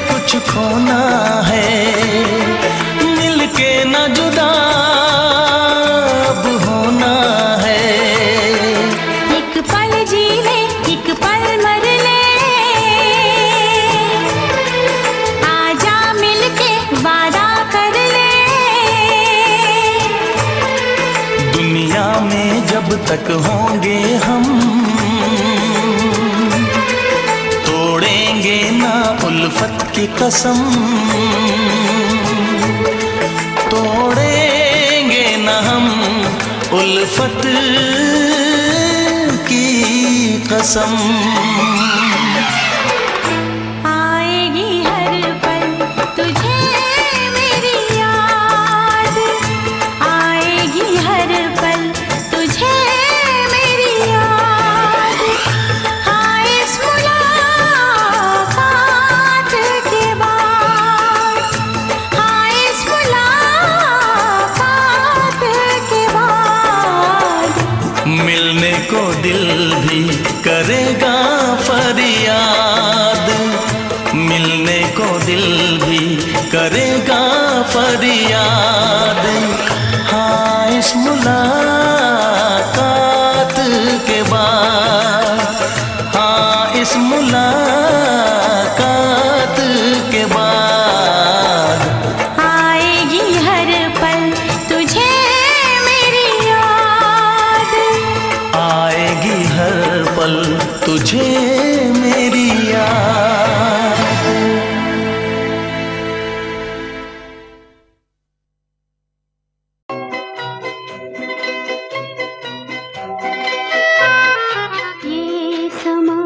कुछ खोना है, मिलके न जुदा अब होना है। एक पल जी ले, एक पल मर ले, आजा मिलके वादा कर ले। दुनिया में जब तक होंगे हम, तोड़ेंगे ना उल्फत की कसम, तोड़ेंगे ना हम उल्फत की कसम। आएगी हर पल तुझे मेरी याद, आएगी हर पल तुझे मेरी याद। हाँ इस मुलाकात के बाद, हाँ इस मुलाकात के बाद, मिलने को दिल भी करेगा फरियाद, मिलने को दिल भी करेगा फरियाद। हाँ इस मुलाकात के बाद, हाँ इस मुलाकात के बाद, आएगी हर पल तुझे मेरी याद, आएगी हर पल तुझे मेरी याद। ये समा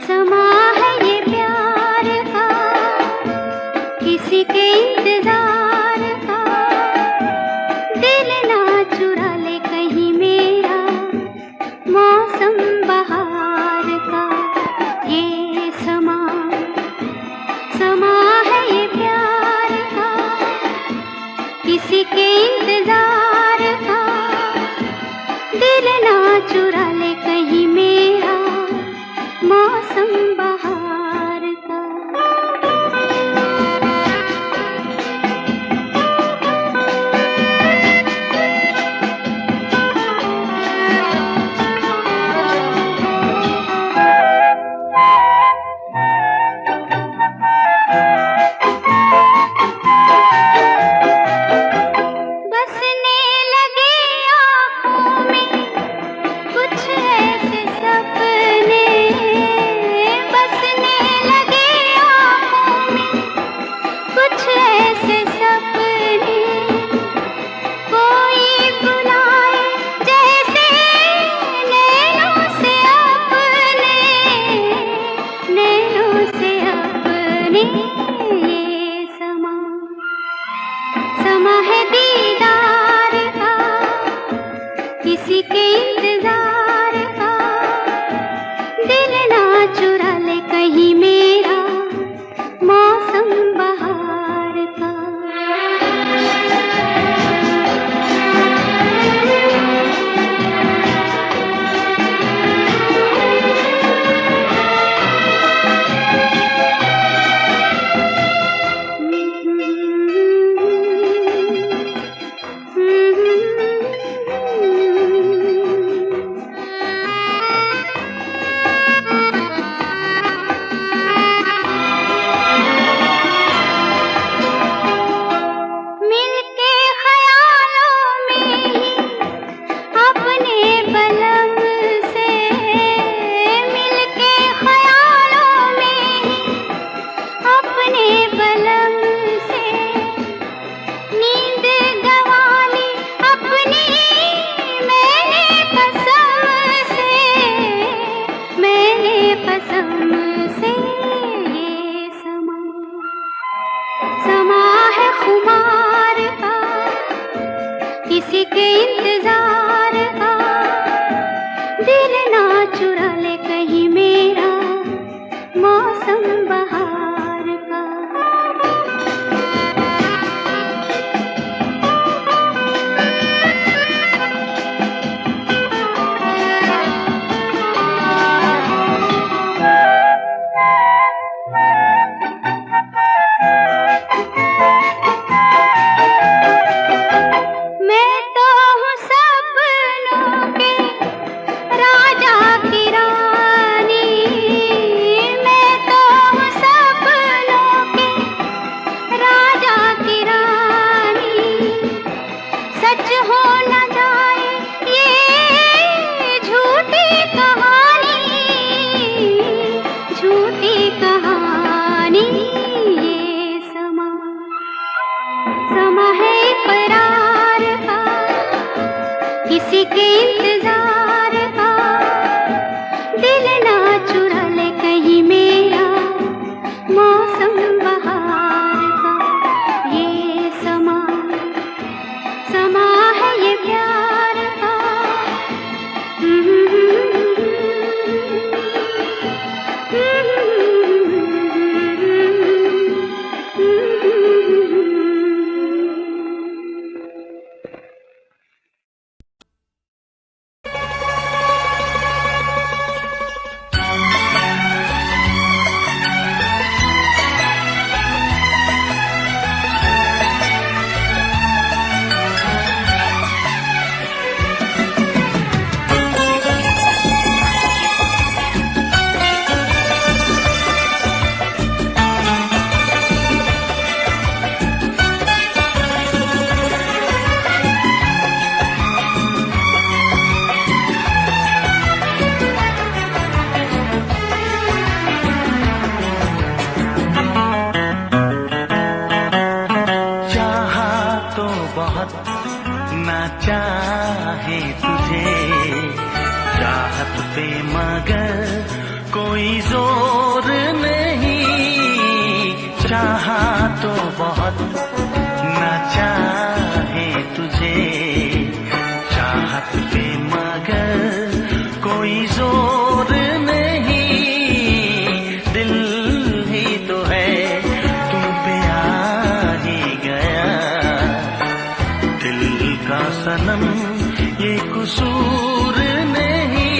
समा है ये प्यार का, किसी के इंतजार का। दिल ना चुरा ले कहीं मेरा, मौसम बहार का। ये समा समा है ये प्यार का, किसी के इंतजार का। दिल ना चुरा ले कहीं मेरा, मौसम बहार का। बसने लगे आँखों में कुछ ऐसे सपने, बसने लगे आँखों में कुछ ऐसे सपने। कोई बुलाए जैसे नैनों से अपने, नैनों से अपने। ये समा समा है दीदार का, किसी के इंतजार का। दिल ना चुरा ले कहीं मेरा, मौसम बहार का। मिलके ख्यालों में ही अपने बलम से, मिलके ख्यालों में ही अपने बलम से। नींद गंवा ली अपनी मैंने कसम से, मैंने कसम से। ये समा समा है खुमार का, किसी के इंतजार का। दिल ना चुरा ले कहीं मेरा, मौसम बहार का। कोई जोर नहीं, चाहा तो बहुत ना चाहे तुझे, चाहत पे मगर कोई जोर नहीं, दिल ही तो है तुम पे आ ही गया, दिल का सनम ये कसूर नहीं,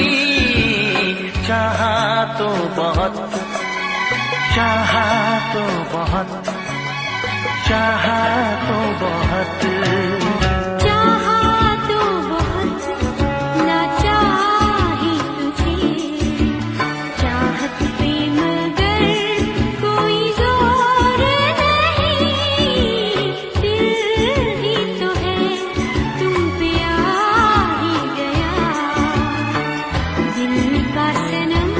चाहा तो बहुत, चाहा तो बहुत, चाहा तो बहुत, चाहा तो बहुत ना चाहे तुझे, चाहत पे मगर कोई जोर नहीं, दिल ही तो है तुम पे आ ही गया, दिल का सनम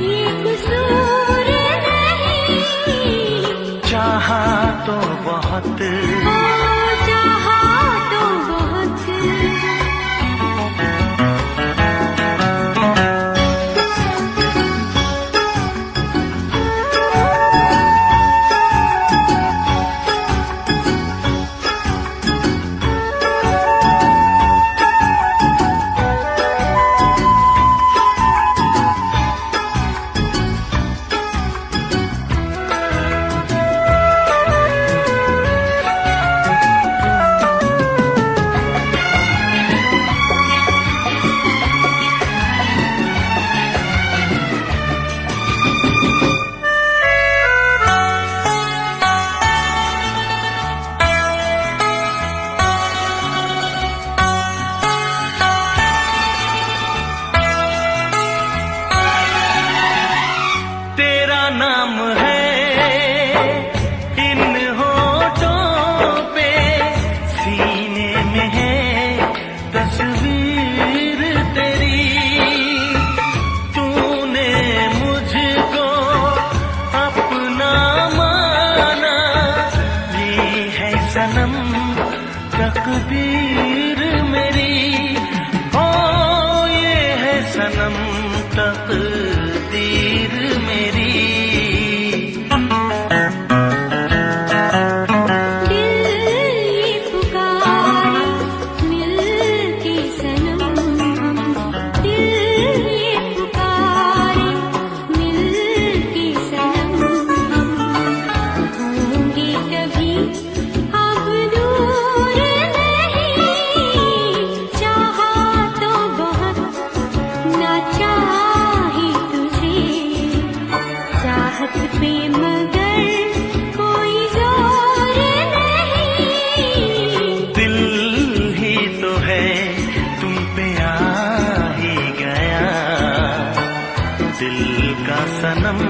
ये कसूर नहीं, चाहा तो बहुत, चाहा तो बहुत। तेरा नाम है इन होठों पे, सीने में है तस्वीर तेरी, तूने मुझको अपना माना, ये है सनम तकदीर मेरी, ओ ये है सनम तकदीर मेरी। दिल ये पुकारे मिल के सनम हम, दिल ये पुकारे मिल के सनम हम, होंगे कभी अब दूर नहीं, चाहा तो बहुत ना चाहे तुझे, चाहत पे मगर कोई जोर नहीं, दिल ही तो है तुम पे आ ही गया, दिल का सनम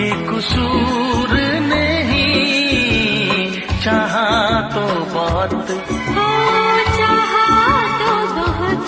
ये कसूर नहीं, चाहा तो बहुत, हो चाहा तो बहुत।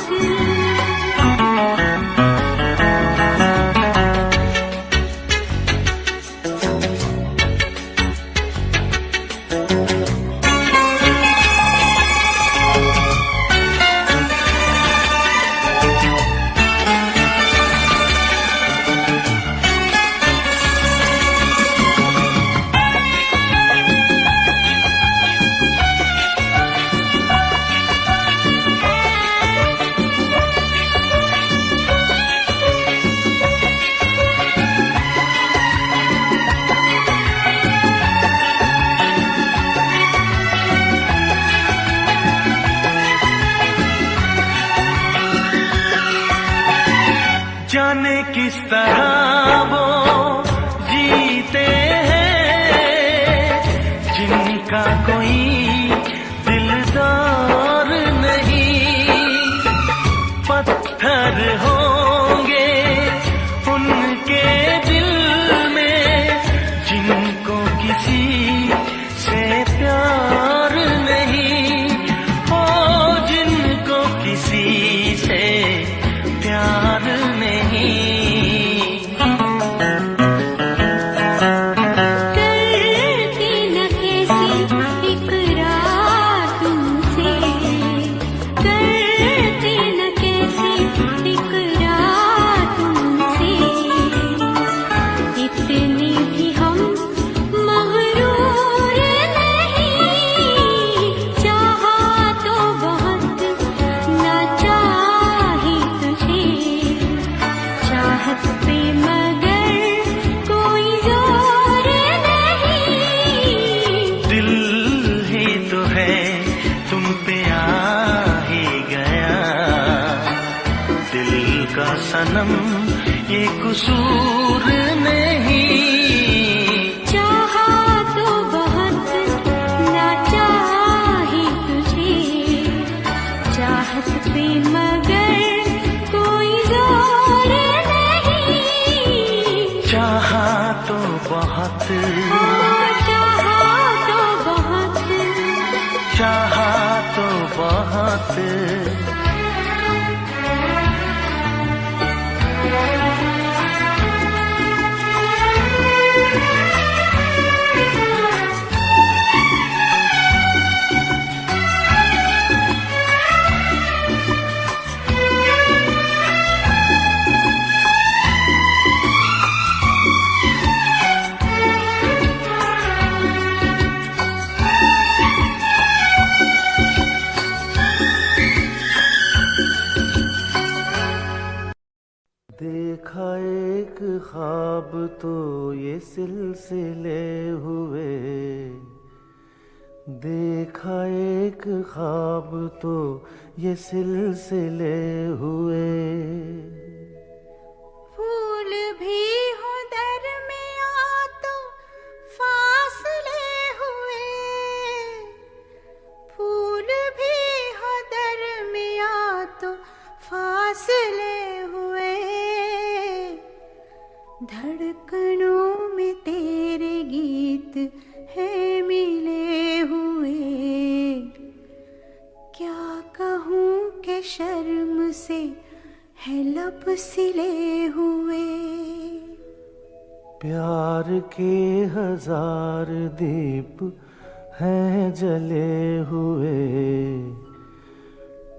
कसूर नहीं। चाहा तो बहुत ना चाही तुझे, चाहत पे मगर कोई जोर नहीं। चाहा तो बहुत, चाहा तो बहुत, चाहा तो बहुत। देखा एक ख्वाब तो ये सिलसिले हुए, देखा एक ख्वाब तो ये सिलसिले हुए। फूल भी हो दरमियां तो फासले हुए, फूल भी हो दरमियां तो फासले हुए। धड़कनों में तेरे गीत है मिले हुए, क्या कहूँ कि शर्म से है लब सिले हुए। प्यार के हजार दीप हैं जले हुए,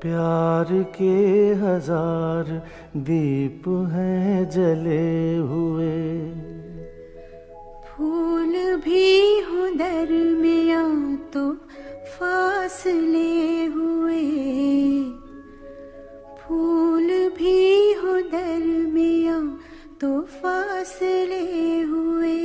प्यार के हजार दीप हैं जले हुए। फूल भी हो दरमियां तो फासले हुए, फूल भी हो दरमियां तो फासले हुए।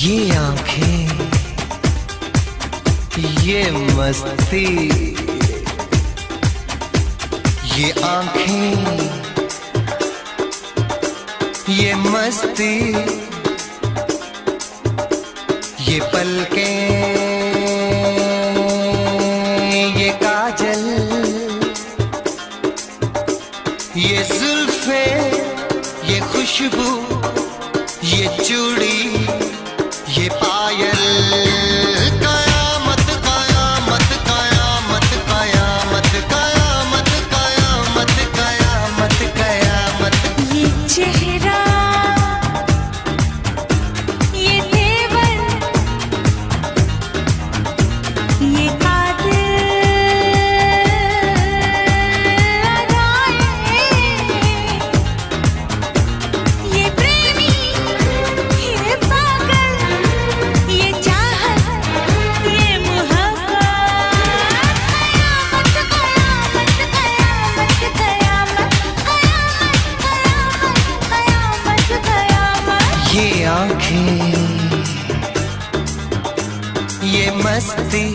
ये आंखें, ये मस्ती, ये आंखें, ये मस्ती, ये पलकें, ये काजल, ये जुल्फें, ये खुशबू, ये चूड़ी, ये पायल। कयामत कयामत कयामत कयामत कयामत कयामत कयामत कयामत। ये चेहरा, ये तेवर, ये कातिल अदाएं, ये प्रेमी, ये पागल, ये चाहत, ये मोहब्बत। कयामत कयामत कयामत कयामत कयामत कयामत। ये आंखें, ये मस्ती,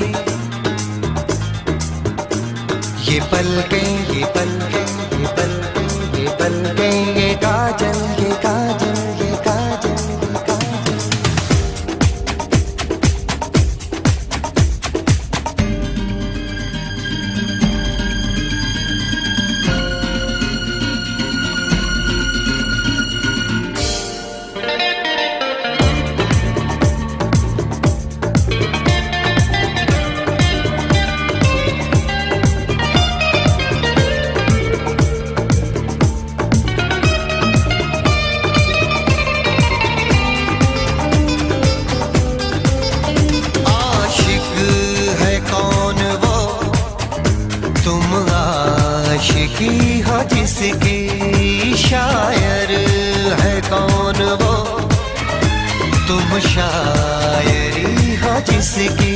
ये पलकें, ये पलकें, ये पलकें, ये पलकें, ये काजल, ये काजल, ये काजल, ये काजल। आशिकी हो जिसकी, शायर है कौन वो, तुम शायरी हो जिसकी।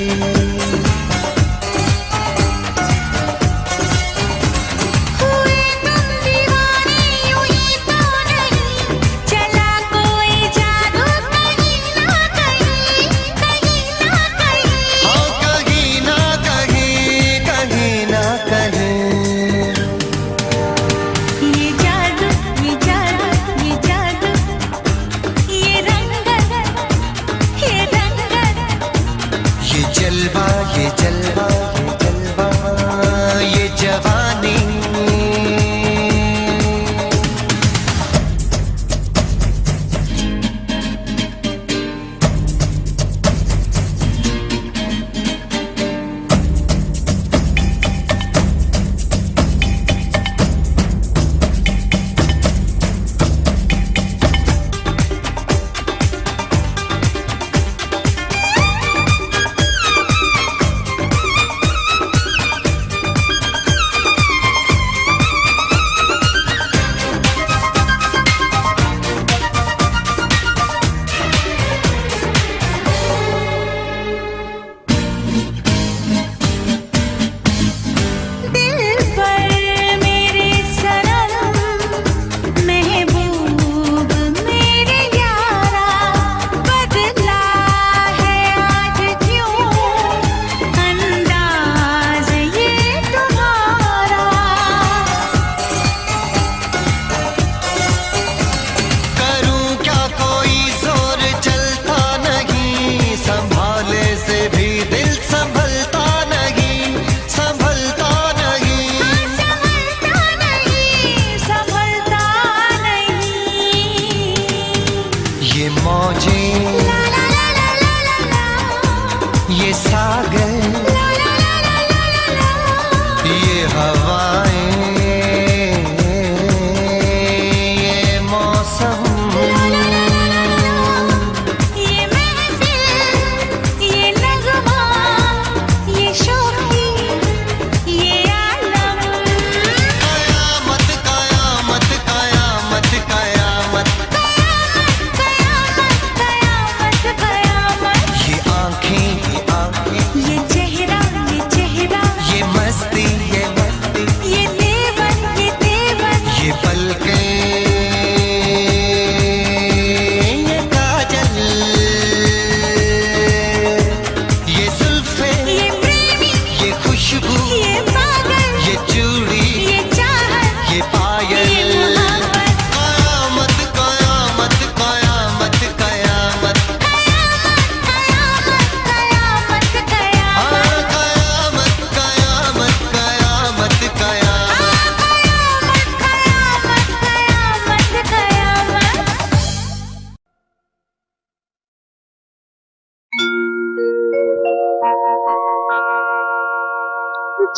ये पलकें, ये काजल, ये जुल्फे, ये प्रेमी, ये खुशबू, ये पागल, ये चूड़ी, ये चाहत, ये पायल, ये मोहब्बत, कयामत कयामत कयामत कयामत, कयामत कयामत कयामत कयामत कयामत कयामत कयामत कयामत कयामत।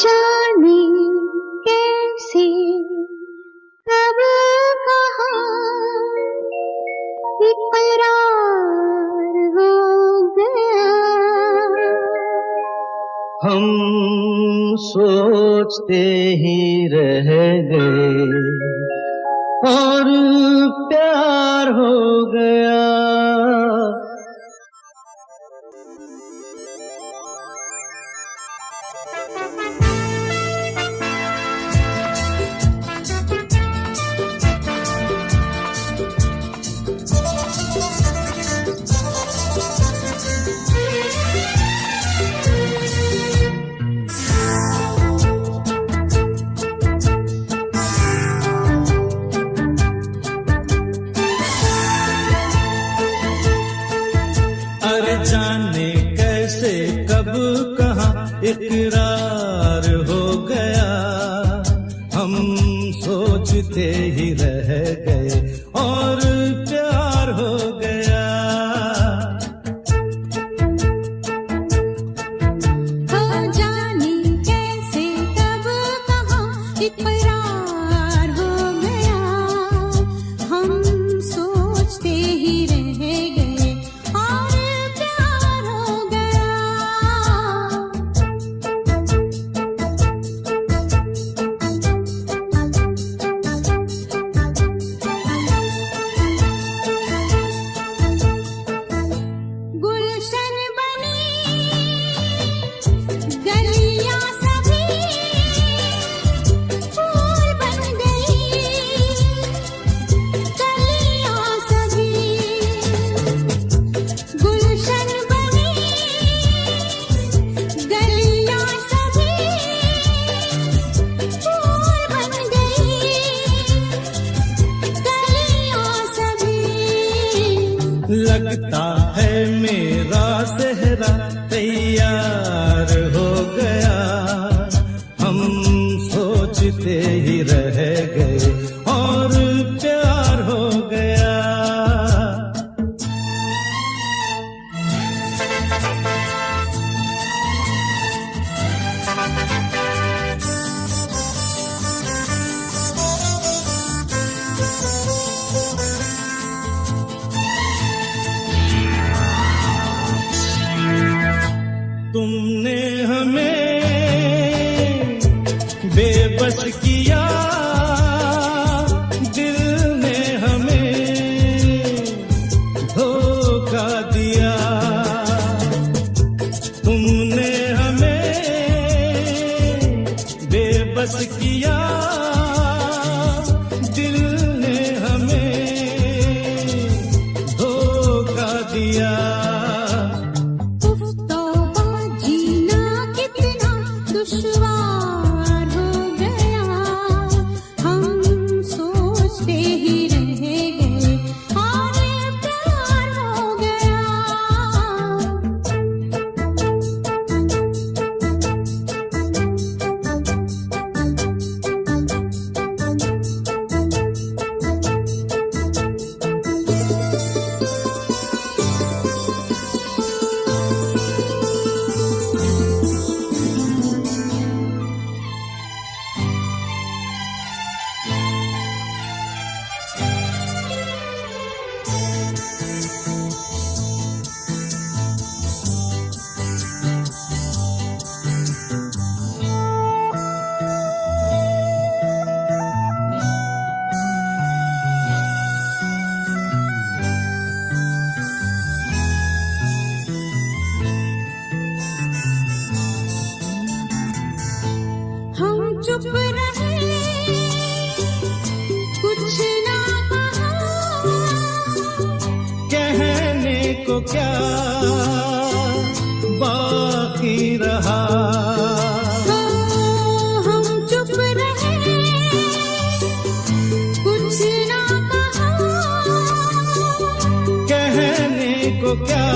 जाने कैसे कब कहाँ इकरार हो गया, हम सोचते ही रह गए और प्यार हो गया। अरे जाने कैसे कब कहाँ इकरार हो गया, हम सोचते ही रह गए और प्यार हो गया। हो जाने कैसे कब कहाँ इकरार हो गया, हम सोचते ही रह गए और प्यार हो गया। गुलशन बनी गलियां सभी फूल बन गई, गलियां सभी गुलशन बनी गलियां सभी फूल बन गई, गलियां सभी। लगता है मेरा सेहरा तैयार हो गया, हम सोचते ही रह गए और प्यार हो गया। क्या बाकी रहा। हम चुप रहे, कुछ ना कहा, कहने को क्या